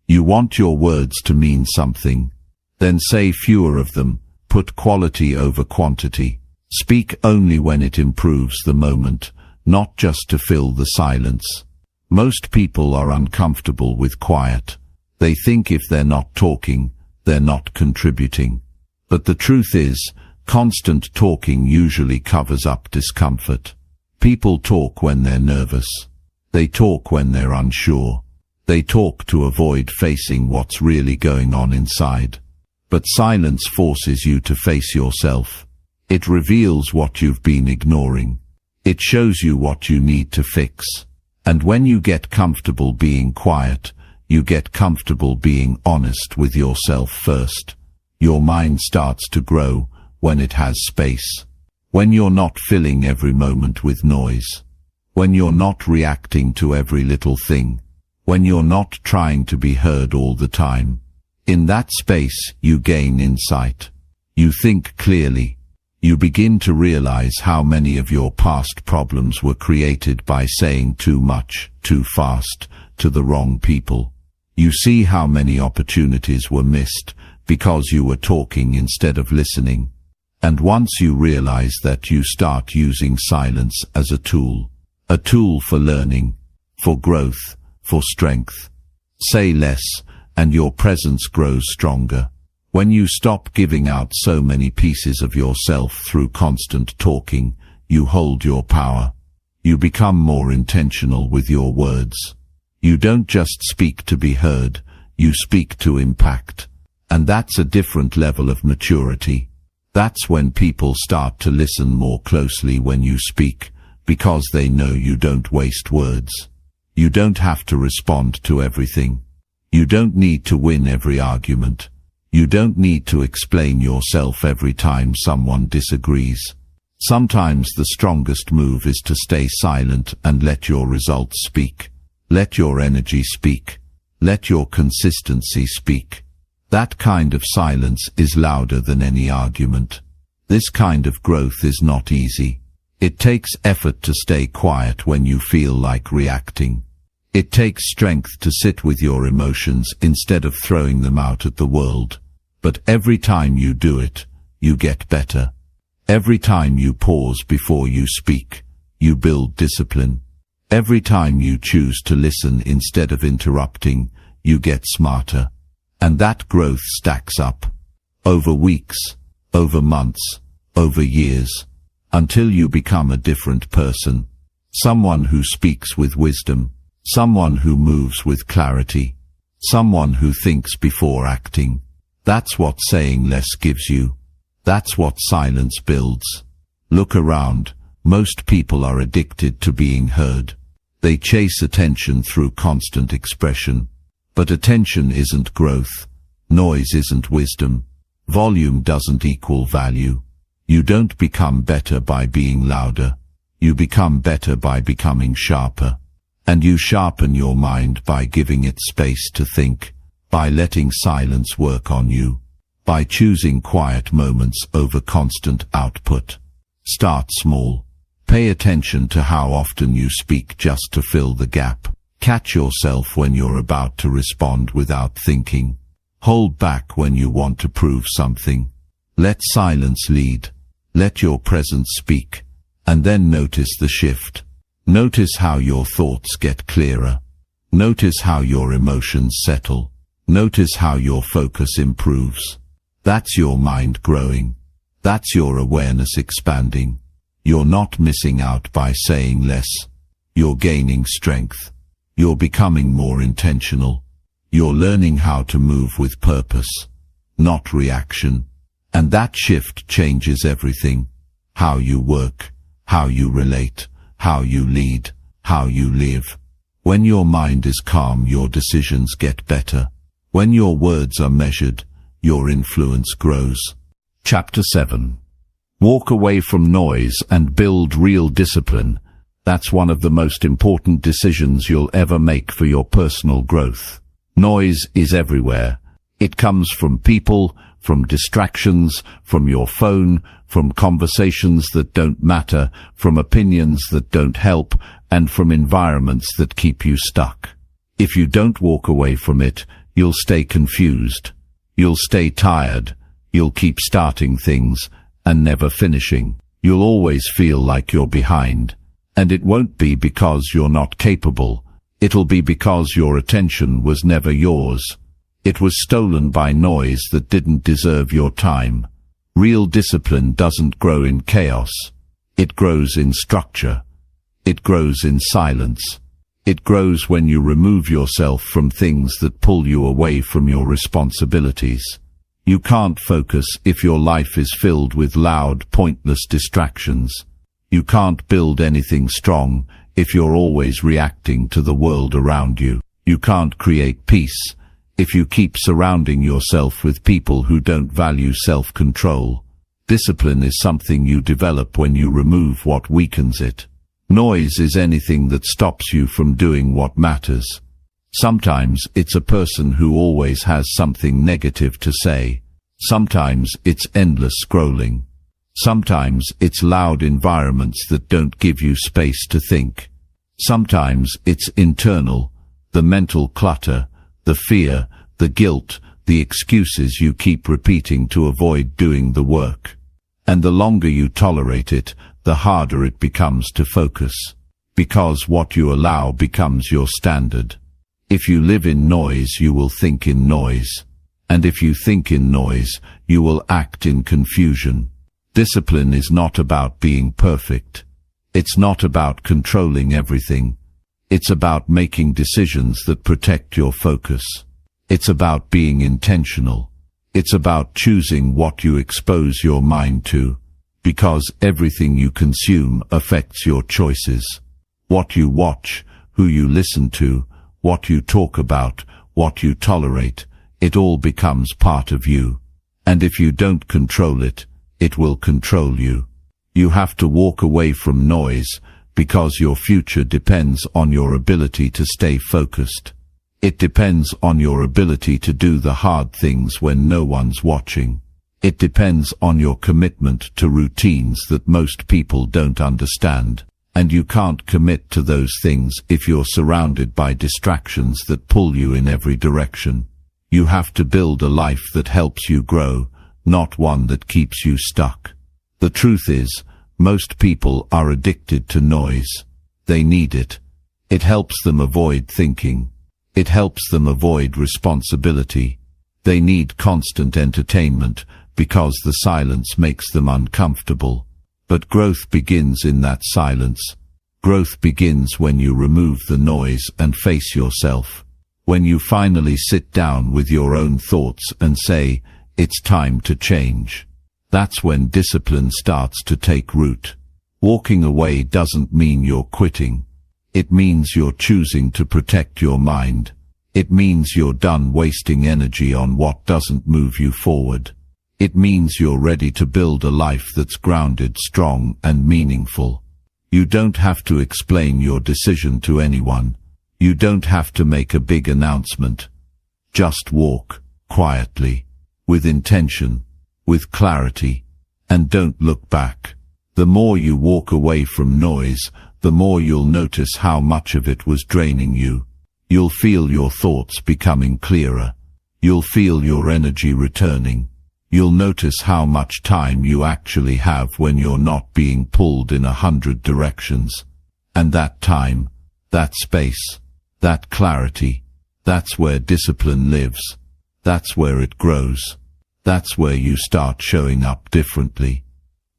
You want your words to mean something. Then say fewer of them. Put quality over quantity. Speak only when it improves the moment, not just to fill the silence. Most people are uncomfortable with quiet. They think if they're not talking, they're not contributing. But the truth is, constant talking usually covers up discomfort. People talk when they're nervous. They talk when they're unsure. They talk to avoid facing what's really going on inside. But silence forces you to face yourself. It reveals what you've been ignoring. It shows you what you need to fix. And when you get comfortable being quiet, you get comfortable being honest with yourself first. Your mind starts to grow when it has space. When you're not filling every moment with noise. When you're not reacting to every little thing. When you're not trying to be heard all the time. In that space, you gain insight. You think clearly. You begin to realize how many of your past problems were created by saying too much, too fast, to the wrong people. You see how many opportunities were missed because you were talking instead of listening. And once you realize that, you start using silence as a tool for learning, for growth, for strength. Say less, and your presence grows stronger. When you stop giving out so many pieces of yourself through constant talking, you hold your power. You become more intentional with your words. You don't just speak to be heard, you speak to impact. And that's a different level of maturity. That's when people start to listen more closely when you speak, because they know you don't waste words. You don't have to respond to everything. You don't need to win every argument. You don't need to explain yourself every time someone disagrees. Sometimes the strongest move is to stay silent and let your results speak. Let your energy speak. Let your consistency speak. That kind of silence is louder than any argument. This kind of growth is not easy. It takes effort to stay quiet when you feel like reacting. It takes strength to sit with your emotions instead of throwing them out at the world. But every time you do it, you get better. Every time you pause before you speak, you build discipline. Every time you choose to listen instead of interrupting, you get smarter. And that growth stacks up. Over weeks, over months, over years, until you become a different person. Someone who speaks with wisdom. Someone who moves with clarity. Someone who thinks before acting. That's what saying less gives you. That's what silence builds. Look around. Most people are addicted to being heard. They chase attention through constant expression. But attention isn't growth. Noise isn't wisdom. Volume doesn't equal value. You don't become better by being louder. You become better by becoming sharper. And you sharpen your mind by giving it space to think, by letting silence work on you, by choosing quiet moments over constant output. Start small. Pay attention to how often you speak just to fill the gap. Catch yourself when you're about to respond without thinking. Hold back when you want to prove something. Let silence lead. Let your presence speak. And then notice the shift. Notice how your thoughts get clearer. Notice how your emotions settle. Notice how your focus improves. That's your mind growing. That's your awareness expanding. You're not missing out by saying less. You're gaining strength. You're becoming more intentional. You're learning how to move with purpose, not reaction. And that shift changes everything. How you work, how you relate, how you lead, how you live. When your mind is calm, your decisions get better. When your words are measured, your influence grows. Chapter 7. Walk away from noise and build real discipline. That's one of the most important decisions you'll ever make for your personal growth. Noise is everywhere. It comes from people, from distractions, from your phone, from conversations that don't matter, from opinions that don't help, and from environments that keep you stuck. If you don't walk away from it, you'll stay confused. You'll stay tired. You'll keep starting things and never finishing. You'll always feel like you're behind. And it won't be because you're not capable. It'll be because your attention was never yours. It was stolen by noise that didn't deserve your time. Real discipline doesn't grow in chaos. It grows in structure. It grows in silence. It grows when you remove yourself from things that pull you away from your responsibilities. You can't focus if your life is filled with loud, pointless distractions. You can't build anything strong if you're always reacting to the world around you. You can't create peace if you keep surrounding yourself with people who don't value self-control. Discipline is something you develop when you remove what weakens it. Noise is anything that stops you from doing what matters. Sometimes it's a person who always has something negative to say. Sometimes it's endless scrolling. Sometimes it's loud environments that don't give you space to think. Sometimes it's internal, the mental clutter, the fear, the guilt, the excuses you keep repeating to avoid doing the work. And the longer you tolerate it, the harder it becomes to focus. Because what you allow becomes your standard. If you live in noise, you will think in noise. And if you think in noise, you will act in confusion. Discipline is not about being perfect. It's not about controlling everything. It's about making decisions that protect your focus. It's about being intentional. It's about choosing what you expose your mind to, because everything you consume affects your choices. What you watch, who you listen to, what you talk about, what you tolerate, it all becomes part of you. And if you don't control it, it will control you. You have to walk away from noise, because your future depends on your ability to stay focused. It depends on your ability to do the hard things when no one's watching. It depends on your commitment to routines that most people don't understand. And you can't commit to those things if you're surrounded by distractions that pull you in every direction. You have to build a life that helps you grow, not one that keeps you stuck. The truth is, most people are addicted to noise. They need it. It helps them avoid thinking. It helps them avoid responsibility. They need constant entertainment because the silence makes them uncomfortable. But growth begins in that silence. Growth begins when you remove the noise and face yourself. When you finally sit down with your own thoughts and say, "It's time to change." That's when discipline starts to take root. Walking away doesn't mean you're quitting. It means you're choosing to protect your mind. It means you're done wasting energy on what doesn't move you forward. It means you're ready to build a life that's grounded, strong, and meaningful. You don't have to explain your decision to anyone. You don't have to make a big announcement. Just walk, quietly, with intention, with clarity, and don't look back. The more you walk away from noise, the more you'll notice how much of it was draining you. You'll feel your thoughts becoming clearer. You'll feel your energy returning. You'll notice how much time you actually have when you're not being pulled in 100 directions. And that time, that space, that clarity, that's where discipline lives. That's where it grows. That's where you start showing up differently.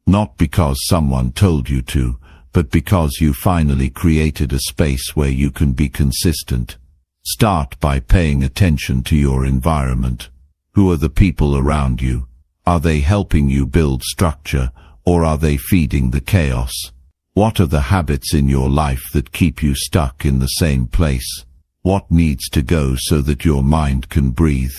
Not because someone told you to, but because you finally created a space where you can be consistent. Start by paying attention to your environment. Who are the people around you? Are they helping you build structure, or are they feeding the chaos? What are the habits in your life that keep you stuck in the same place? What needs to go so that your mind can breathe?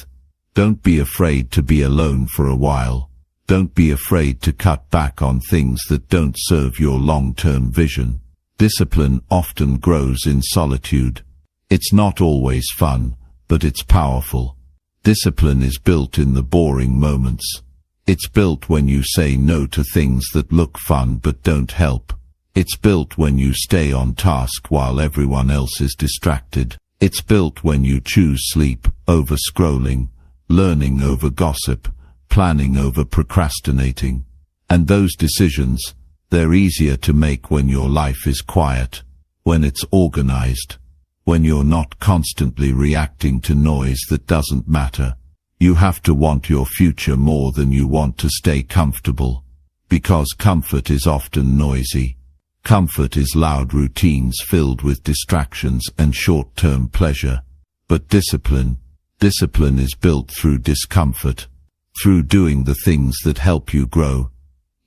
Don't be afraid to be alone for a while. Don't be afraid to cut back on things that don't serve your long-term vision. Discipline often grows in solitude. It's not always fun, but it's powerful. Discipline is built in the boring moments. It's built when you say no to things that look fun but don't help. It's built when you stay on task while everyone else is distracted. It's built when you choose sleep over scrolling, learning over gossip, planning over procrastinating. And those decisions, they're easier to make when your life is quiet, when it's organized, when you're not constantly reacting to noise that doesn't matter. You have to want your future more than you want to stay comfortable, because comfort is often noisy. Comfort is loud routines filled with distractions and short-term pleasure. But discipline is built through discomfort, through doing the things that help you grow,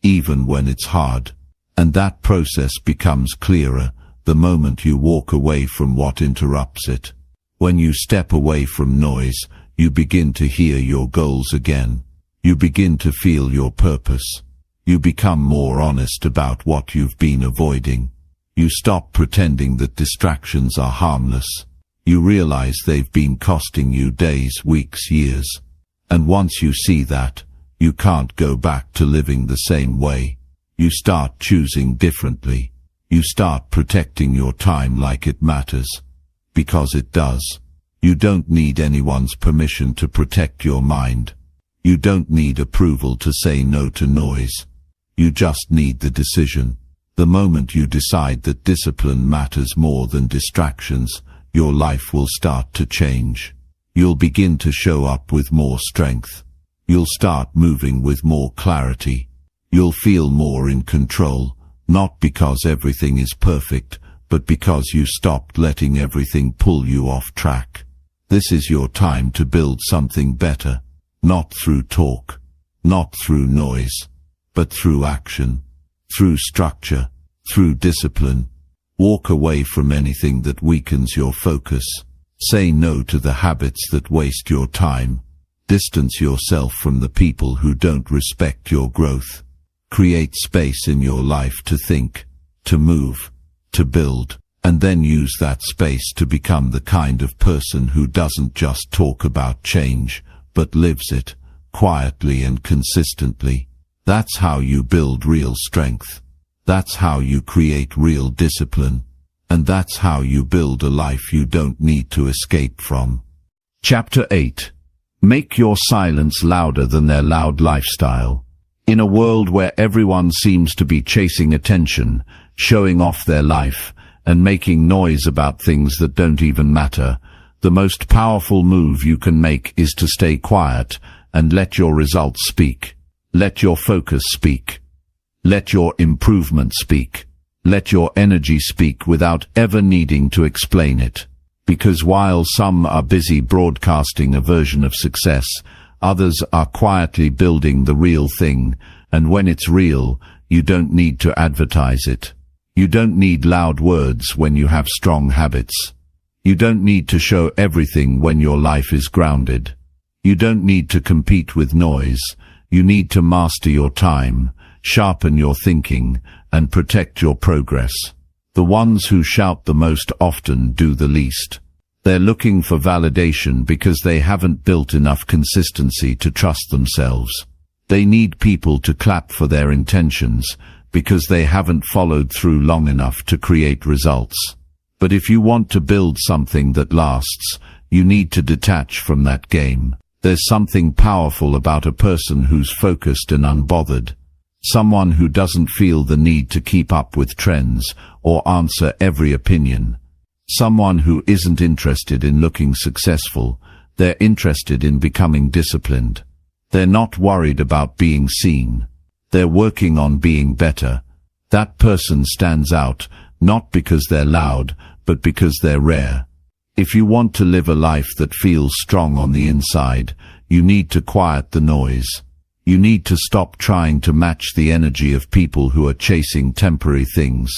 even when it's hard. And that process becomes clearer the moment you walk away from what interrupts it. When you step away from noise, you begin to hear your goals again. You begin to feel your purpose. You become more honest about what you've been avoiding. You stop pretending that distractions are harmless. You realize they've been costing you days, weeks, years. And once you see that, you can't go back to living the same way. You start choosing differently. You start protecting your time like it matters. Because it does. You don't need anyone's permission to protect your mind. You don't need approval to say no to noise. You just need the decision. The moment you decide that discipline matters more than distractions, your life will start to change. You'll begin to show up with more strength. You'll start moving with more clarity. You'll feel more in control. Not because everything is perfect, but because you stopped letting everything pull you off track. This is your time to build something better, not through talk, not through noise, but through action, through structure, through discipline. Walk away from anything that weakens your focus. Say no to the habits that waste your time. Distance yourself from the people who don't respect your growth. Create space in your life to think, to move, to build, and then use that space to become the kind of person who doesn't just talk about change, but lives it, quietly and consistently. That's how you build real strength. That's how you create real discipline. And that's how you build a life you don't need to escape from. Chapter 8. Make your silence louder than their loud lifestyle. In a world where everyone seems to be chasing attention, showing off their life, and making noise about things that don't even matter. The most powerful move you can make is to stay quiet and let your results speak. Let your focus speak. Let your improvement speak. Let your energy speak without ever needing to explain it. Because while some are busy broadcasting a version of success, others are quietly building the real thing, and when it's real, you don't need to advertise it. You don't need loud words when you have strong habits. You don't need to show everything when your life is grounded. You don't need to compete with noise. You need to master your time, sharpen your thinking, and protect your progress. The ones who shout the most often do the least. They're looking for validation because they haven't built enough consistency to trust themselves. They need people to clap for their intentions because they haven't followed through long enough to create results. But if you want to build something that lasts, you need to detach from that game. There's something powerful about a person who's focused and unbothered. Someone who doesn't feel the need to keep up with trends or answer every opinion. Someone who isn't interested in looking successful. They're interested in becoming disciplined. They're not worried about being seen. They're working on being better. That person stands out, not because they're loud, but because they're rare. If you want to live a life that feels strong on the inside, you need to quiet the noise. You need to stop trying to match the energy of people who are chasing temporary things.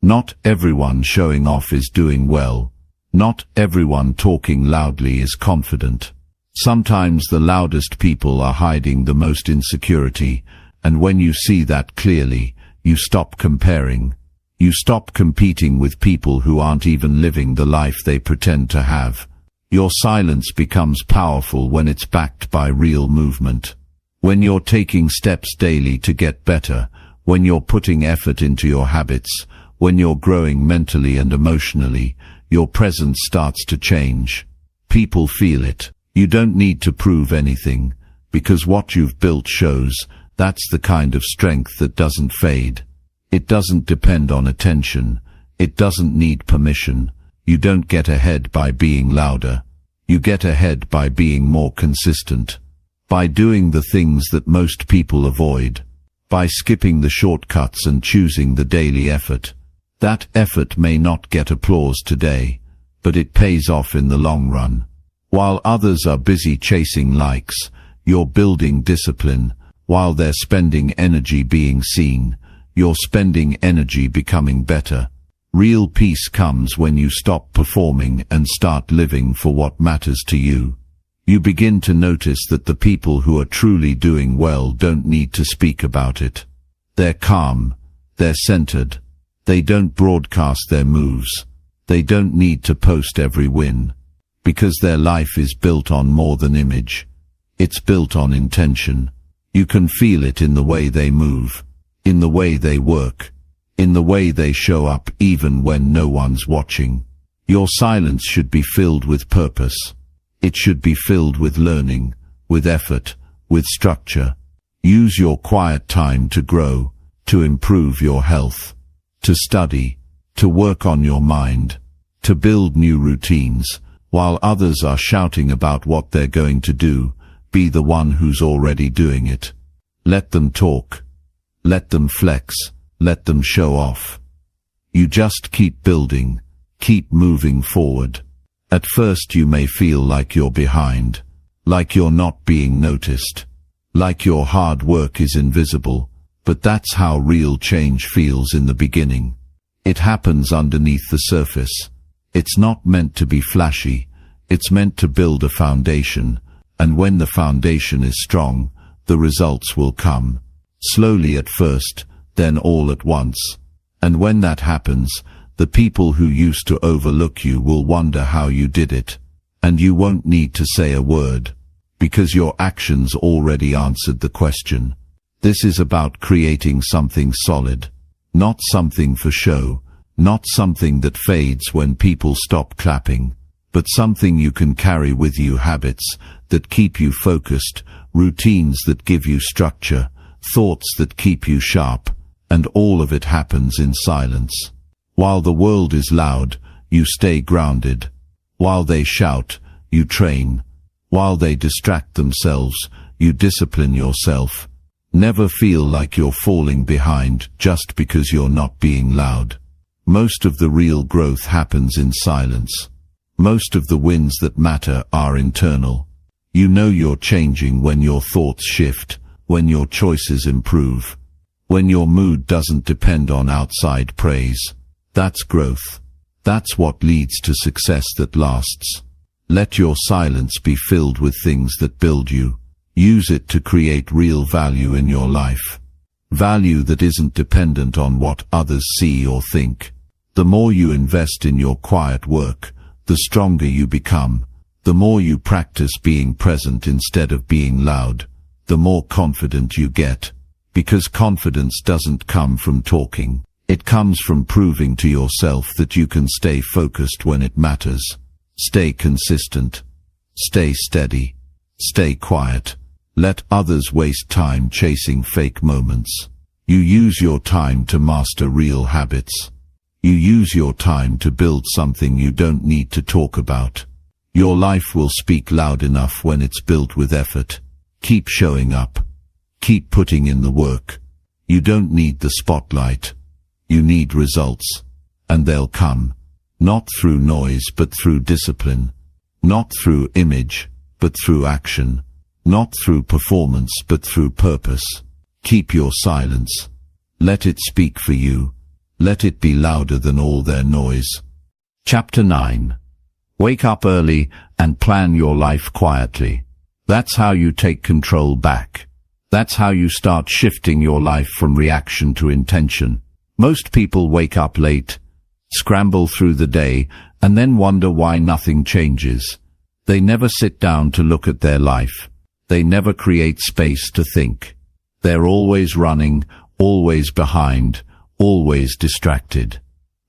Not everyone showing off is doing well. Not everyone talking loudly is confident. Sometimes the loudest people are hiding the most insecurity, and when you see that clearly, you stop comparing. You stop competing with people who aren't even living the life they pretend to have. Your silence becomes powerful when it's backed by real movement. When you're taking steps daily to get better, when you're putting effort into your habits, when you're growing mentally and emotionally, your presence starts to change. People feel it. You don't need to prove anything, because what you've built shows. That's the kind of strength that doesn't fade. It doesn't depend on attention. It doesn't need permission. You don't get ahead by being louder. You get ahead by being more consistent. By doing the things that most people avoid. By skipping the shortcuts and choosing the daily effort. That effort may not get applause today, but it pays off in the long run. While others are busy chasing likes, you're building discipline. While they're spending energy being seen, you're spending energy becoming better. Real peace comes when you stop performing and start living for what matters to you. You begin to notice that the people who are truly doing well don't need to speak about it. They're calm. They're centered. They don't broadcast their moves. They don't need to post every win. Because their life is built on more than image. It's built on intention. You can feel it in the way they move, in the way they work, in the way they show up even when no one's watching. Your silence should be filled with purpose. It should be filled with learning, with effort, with structure. Use your quiet time to grow, to improve your health, to study, to work on your mind, to build new routines. While others are shouting about what they're going to do, be the one who's already doing it. Let them talk. Let them flex. Let them show off. You just keep building. Keep moving forward. At first you may feel like you're behind, like you're not being noticed, like your hard work is invisible, but that's how real change feels in the beginning. It happens underneath the surface. It's not meant to be flashy. It's meant to build a foundation. And when the foundation is strong, the results will come. Slowly at first, then all at once. And when that happens, the people who used to overlook you will wonder how you did it. And you won't need to say a word, because your actions already answered the question. This is about creating something solid. Not something for show. Not something that fades when people stop clapping. But something you can carry with you, habits that keep you focused, routines that give you structure, thoughts that keep you sharp, and all of it happens in silence. While the world is loud, you stay grounded. While they shout, you train. While they distract themselves, you discipline yourself. Never feel like you're falling behind just because you're not being loud. Most of the real growth happens in silence. Most of the wins that matter are internal. You know you're changing when your thoughts shift, when your choices improve, when your mood doesn't depend on outside praise. That's growth. That's what leads to success that lasts. Let your silence be filled with things that build you. Use it to create real value in your life. Value that isn't dependent on what others see or think. The more you invest in your quiet work, the stronger you become. The more you practice being present instead of being loud, the more confident you get. Because confidence doesn't come from talking. It comes from proving to yourself that you can stay focused when it matters. Stay consistent. Stay steady. Stay quiet. Let others waste time chasing fake moments. You use your time to master real habits. You use your time to build something you don't need to talk about. Your life will speak loud enough when it's built with effort. Keep showing up. Keep putting in the work. You don't need the spotlight. You need results. And they'll come. Not through noise but through discipline. Not through image, but through action. Not through performance but through purpose. Keep your silence. Let it speak for you. Let it be louder than all their noise. Chapter 9. Wake up early and plan your life quietly. That's how you take control back. That's how you start shifting your life from reaction to intention. Most people wake up late, scramble through the day, and then wonder why nothing changes. They never sit down to look at their life. They never create space to think. They're always running, always behind, always distracted.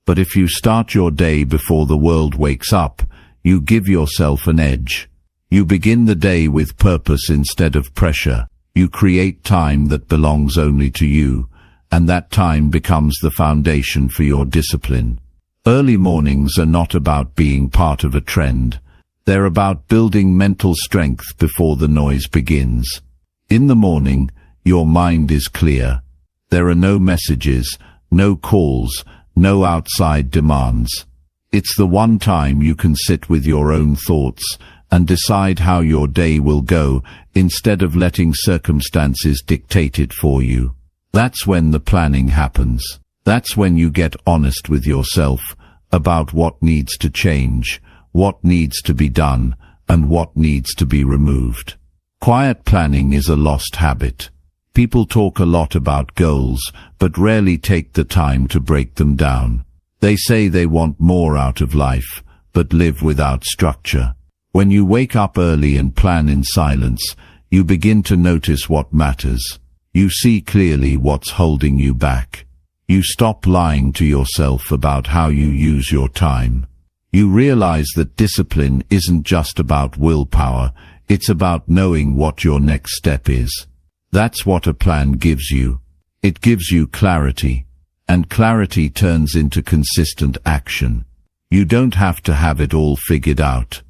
But if you start your day before the world wakes up, you give yourself an edge. You begin the day with purpose instead of pressure. You create time that belongs only to you, and that time becomes the foundation for your discipline. Early mornings are not about being part of a trend. They're about building mental strength before the noise begins. In the morning, your mind is clear. There are no messages, no calls, no outside demands. It's the one time you can sit with your own thoughts and decide how your day will go instead of letting circumstances dictate it for you. That's when the planning happens. That's when you get honest with yourself about what needs to change, what needs to be done, and what needs to be removed. Quiet planning is a lost habit. People talk a lot about goals, but rarely take the time to break them down. They say they want more out of life, but live without structure. When you wake up early and plan in silence, you begin to notice what matters. You see clearly what's holding you back. You stop lying to yourself about how you use your time. You realize that discipline isn't just about willpower, it's about knowing what your next step is. That's what a plan gives you. It gives you clarity, and clarity turns into consistent action. You don't have to have it all figured out,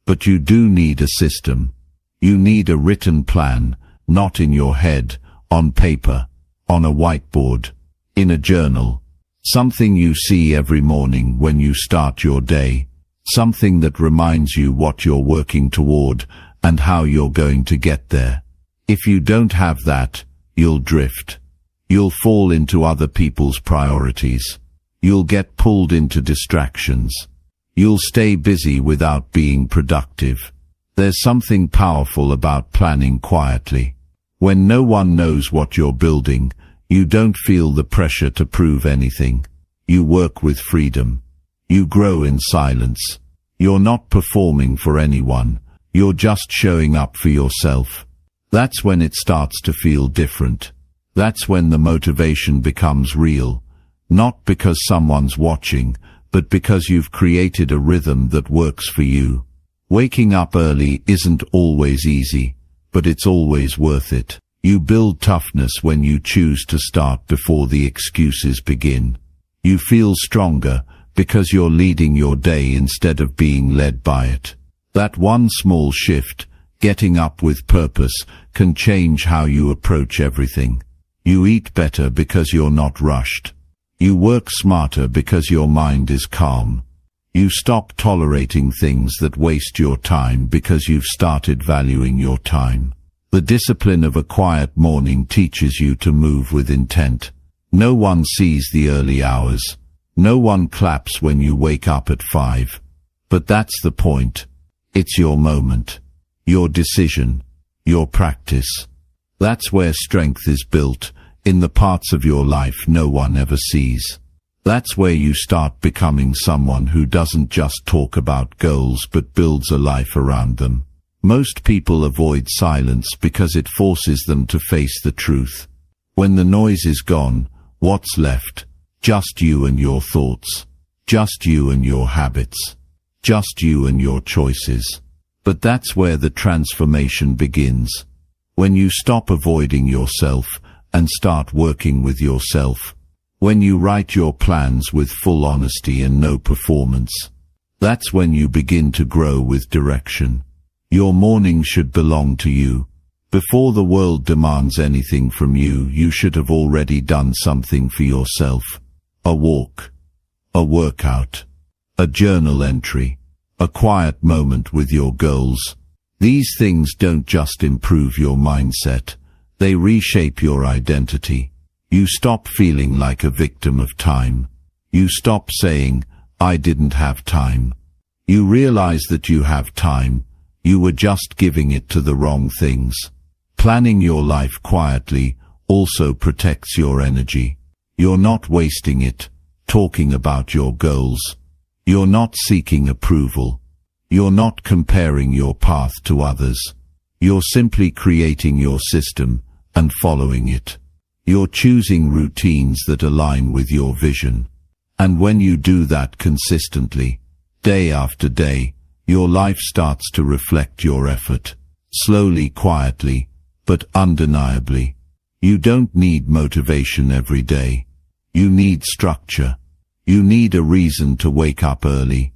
but you do need a system. You need a written plan, not in your head, on paper, on a whiteboard, in a journal. Something you see every morning when you start your day. Something that reminds you what you're working toward and how you're going to get there. If you don't have that, you'll drift. You'll fall into other people's priorities. You'll get pulled into distractions. You'll stay busy without being productive. There's something powerful about planning quietly. When no one knows what you're building, you don't feel the pressure to prove anything. You work with freedom. You grow in silence. You're not performing for anyone. You're just showing up for yourself. That's when it starts to feel different. That's when the motivation becomes real. Not because someone's watching, but because you've created a rhythm that works for you. Waking up early isn't always easy, but it's always worth it. You build toughness when you choose to start before the excuses begin. You feel stronger because you're leading your day instead of being led by it. That one small shift, getting up with purpose, can change how you approach everything. You eat better because you're not rushed. You work smarter because your mind is calm. You stop tolerating things that waste your time because you've started valuing your time. The discipline of a quiet morning teaches you to move with intent. No one sees the early hours. No one claps when you wake up at 5. But that's the point. It's your moment. Your decision. Your practice. That's where strength is built, in the parts of your life no one ever sees. That's where you start becoming someone who doesn't just talk about goals but builds a life around them. Most people avoid silence because it forces them to face the truth. When the noise is gone, what's left? Just you and your thoughts. Just you and your habits. Just you and your choices. But that's where the transformation begins. When you stop avoiding yourself and start working with yourself. When you write your plans with full honesty and no performance. That's when you begin to grow with direction. Your morning should belong to you. Before the world demands anything from you, you should have already done something for yourself. A walk. A workout. A journal entry. A quiet moment with your goals. These things don't just improve your mindset. They reshape your identity. You stop feeling like a victim of time. You stop saying, "I didn't have time." You realize that you have time. You were just giving it to the wrong things. Planning your life quietly also protects your energy. You're not wasting it, talking about your goals. You're not seeking approval. You're not comparing your path to others. You're simply creating your system and following it. You're choosing routines that align with your vision. And when you do that consistently, day after day, your life starts to reflect your effort. Slowly, quietly, but undeniably. You don't need motivation every day. You need structure. You need a reason to wake up early.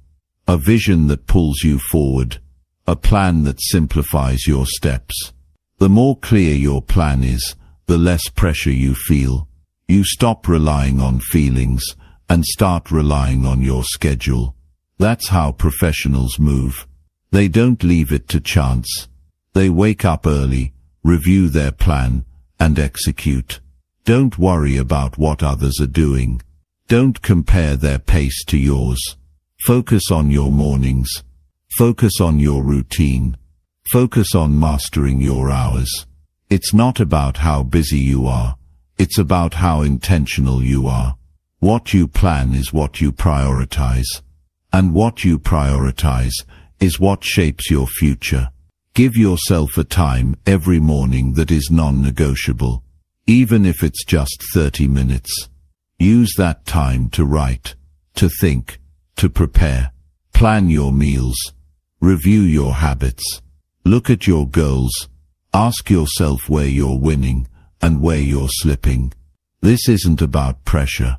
A vision that pulls you forward. A plan that simplifies your steps. The more clear your plan is, the less pressure you feel. You stop relying on feelings and start relying on your schedule. That's how professionals move. They don't leave it to chance. They wake up early, review their plan, and execute. Don't worry about what others are doing. Don't compare their pace to yours. Focus on your mornings. Focus on your routine. Focus on mastering your hours. It's not about how busy you are. It's about how intentional you are. What you plan is what you prioritize. And what you prioritize is what shapes your future. Give yourself a time every morning that is non-negotiable. Even if it's just 30 minutes. Use that time to write, to think, to prepare. Plan your meals. Review your habits. Look at your goals. Ask yourself where you're winning and where you're slipping. This isn't about pressure.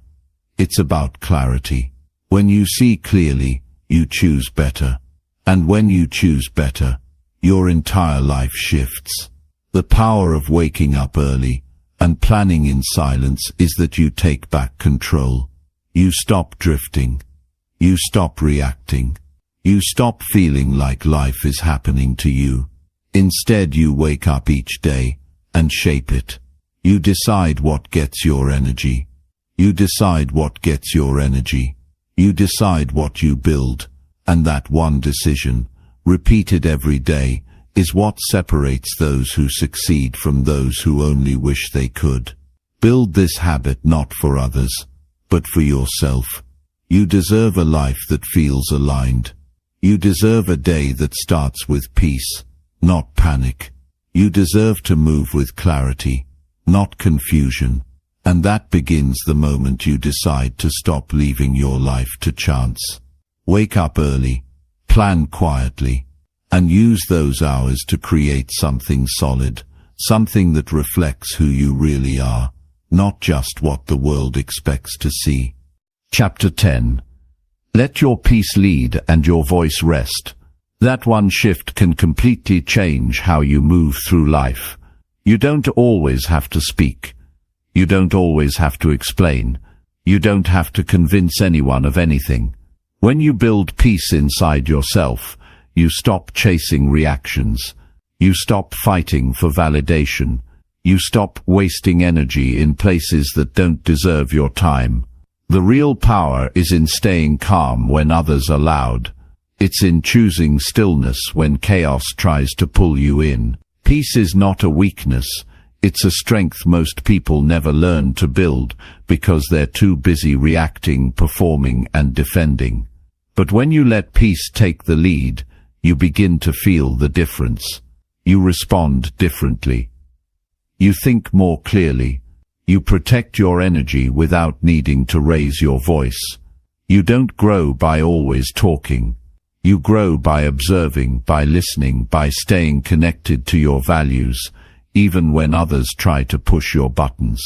It's about clarity. When you see clearly, you choose better. And when you choose better, your entire life shifts. The power of waking up early and planning in silence is that you take back control. You stop drifting. You stop reacting. You stop feeling like life is happening to you. Instead, you wake up each day and shape it. You decide what gets your energy. You decide what gets your energy. You decide what you build, and that one decision, repeated every day, is what separates those who succeed from those who only wish they could. Build this habit not for others, but for yourself. You deserve a life that feels aligned. You deserve a day that starts with peace, not panic. You deserve to move with clarity, not confusion. And that begins the moment you decide to stop leaving your life to chance. Wake up early, plan quietly, and use those hours to create something solid, something that reflects who you really are, not just what the world expects to see. Chapter 10. Let your peace lead and your voice rest. That one shift can completely change how you move through life. You don't always have to speak. You don't always have to explain. You don't have to convince anyone of anything. When you build peace inside yourself, you stop chasing reactions. You stop fighting for validation. You stop wasting energy in places that don't deserve your time. The real power is in staying calm when others are loud. It's in choosing stillness when chaos tries to pull you in. Peace is not a weakness. It's a strength most people never learn to build because they're too busy reacting, performing, and defending. But when you let peace take the lead, you begin to feel the difference. You respond differently. You think more clearly. You protect your energy without needing to raise your voice. You don't grow by always talking. You grow by observing, by listening, by staying connected to your values, even when others try to push your buttons.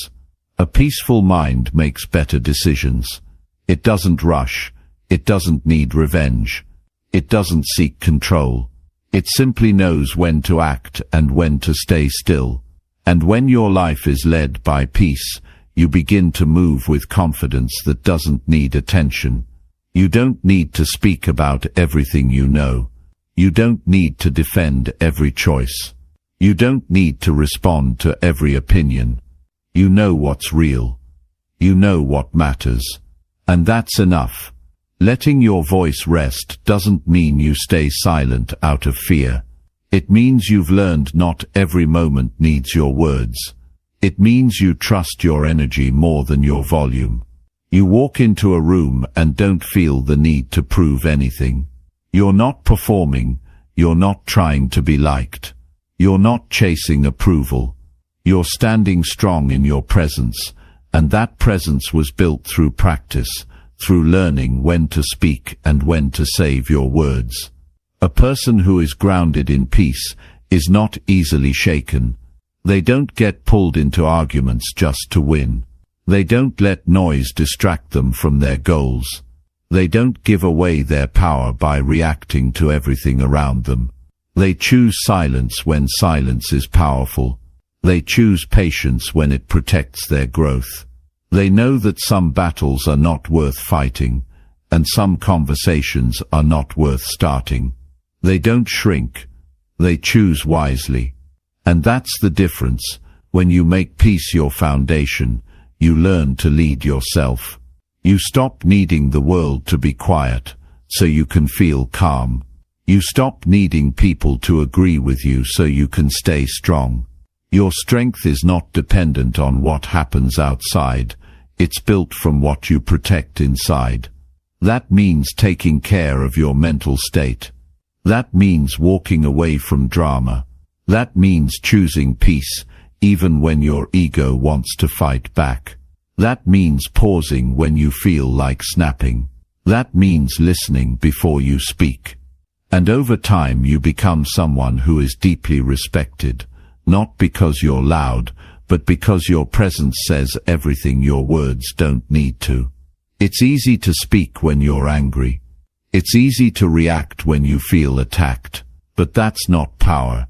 A peaceful mind makes better decisions. It doesn't rush. It doesn't need revenge. It doesn't seek control. It simply knows when to act and when to stay still. And when your life is led by peace, you begin to move with confidence that doesn't need attention. You don't need to speak about everything you know. You don't need to defend every choice. You don't need to respond to every opinion. You know what's real. You know what matters. And that's enough. Letting your voice rest doesn't mean you stay silent out of fear. It means you've learned not every moment needs your words. It means you trust your energy more than your volume. You walk into a room and don't feel the need to prove anything. You're not performing. You're not trying to be liked. You're not chasing approval. You're standing strong in your presence, and that presence was built through practice, through learning when to speak and when to save your words. A person who is grounded in peace is not easily shaken. They don't get pulled into arguments just to win. They don't let noise distract them from their goals. They don't give away their power by reacting to everything around them. They choose silence when silence is powerful. They choose patience when it protects their growth. They know that some battles are not worth fighting, and some conversations are not worth starting. They don't shrink. They choose wisely. And that's the difference. When you make peace your foundation, you learn to lead yourself. You stop needing the world to be quiet, so you can feel calm. You stop needing people to agree with you so you can stay strong. Your strength is not dependent on what happens outside. It's built from what you protect inside. That means taking care of your mental state. That means walking away from drama. That means choosing peace, even when your ego wants to fight back. That means pausing when you feel like snapping. That means listening before you speak. And over time you become someone who is deeply respected, not because you're loud, but because your presence says everything your words don't need to. It's easy to speak when you're angry. It's easy to react when you feel attacked, but that's not power.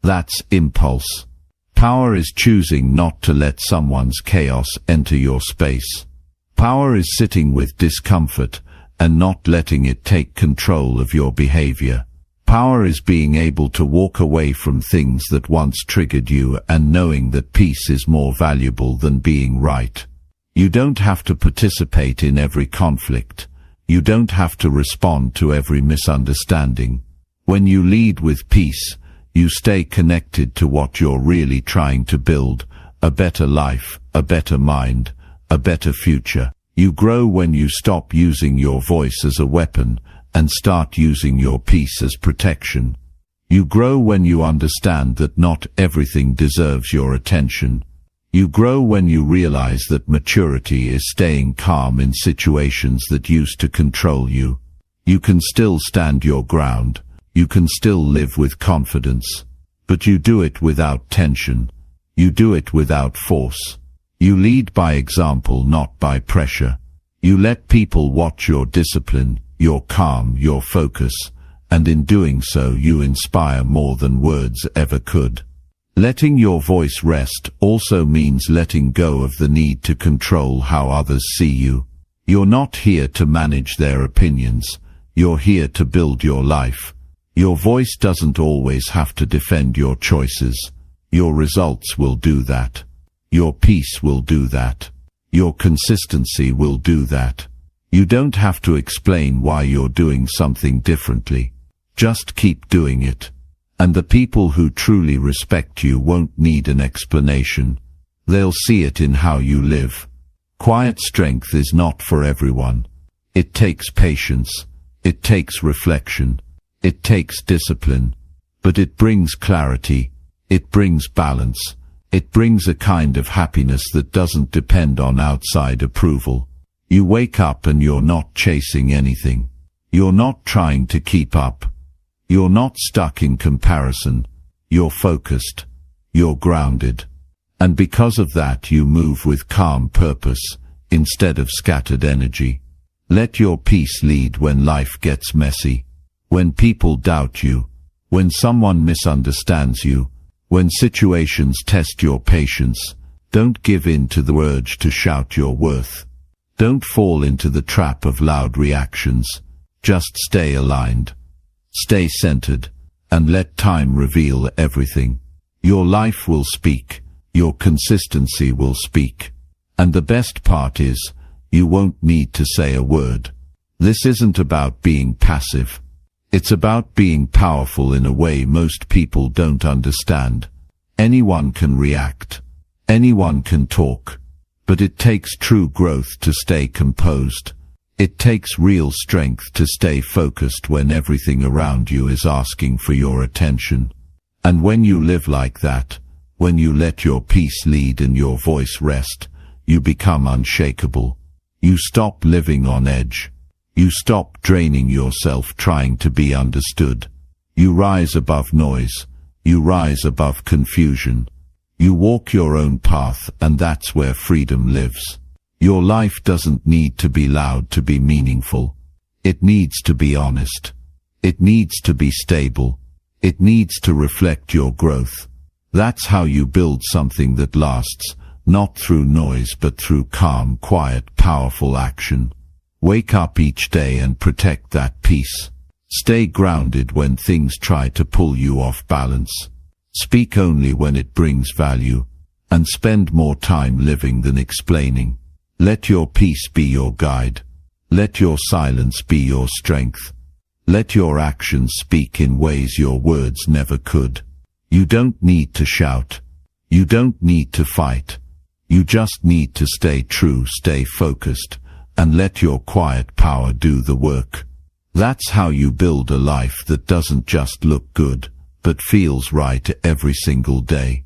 That's impulse. Power is choosing not to let someone's chaos enter your space. Power is sitting with discomfort and not letting it take control of your behavior. Power is being able to walk away from things that once triggered you and knowing that peace is more valuable than being right. You don't have to participate in every conflict. You don't have to respond to every misunderstanding. When you lead with peace, you stay connected to what you're really trying to build: a better life, a better mind, a better future. You grow when you stop using your voice as a weapon and start using your peace as protection. You grow when you understand that not everything deserves your attention. You grow when you realize that maturity is staying calm in situations that used to control you. You can still stand your ground. You can still live with confidence. But you do it without tension. You do it without force. You lead by example, not by pressure. You let people watch your discipline, your calm, your focus, and in doing so you inspire more than words ever could. Letting your voice rest also means letting go of the need to control how others see you. You're not here to manage their opinions, you're here to build your life. Your voice doesn't always have to defend your choices. Your results will do that. Your peace will do that. Your consistency will do that. You don't have to explain why you're doing something differently. Just keep doing it. And the people who truly respect you won't need an explanation. They'll see it in how you live. Quiet strength is not for everyone. It takes patience. It takes reflection. It takes discipline. But it brings clarity. It brings balance. It brings a kind of happiness that doesn't depend on outside approval. You wake up and you're not chasing anything. You're not trying to keep up. You're not stuck in comparison. You're focused. You're grounded. And because of that you move with calm purpose, instead of scattered energy. Let your peace lead when life gets messy. When people doubt you. When someone misunderstands you. When situations test your patience. Don't give in to the urge to shout your worth. Don't fall into the trap of loud reactions. Just stay aligned. Stay centered, and let time reveal everything. Your life will speak, your consistency will speak. And the best part is, you won't need to say a word. This isn't about being passive. It's about being powerful in a way most people don't understand. Anyone can react. Anyone can talk. But it takes true growth to stay composed. It takes real strength to stay focused when everything around you is asking for your attention. And when you live like that, when you let your peace lead and your voice rest, you become unshakable. You stop living on edge. You stop draining yourself trying to be understood. You rise above noise. You rise above confusion. You walk your own path, and that's where freedom lives. Your life doesn't need to be loud to be meaningful. It needs to be honest. It needs to be stable. It needs to reflect your growth. That's how you build something that lasts, not through noise but through calm, quiet, powerful action. Wake up each day and protect that peace. Stay grounded when things try to pull you off balance. Speak only when it brings value, and spend more time living than explaining. Let your peace be your guide. Let your silence be your strength. Let your actions speak in ways your words never could. You don't need to shout. You don't need to fight. You just need to stay true, stay focused, and let your quiet power do the work. That's how you build a life that doesn't just look good, but feels right every single day.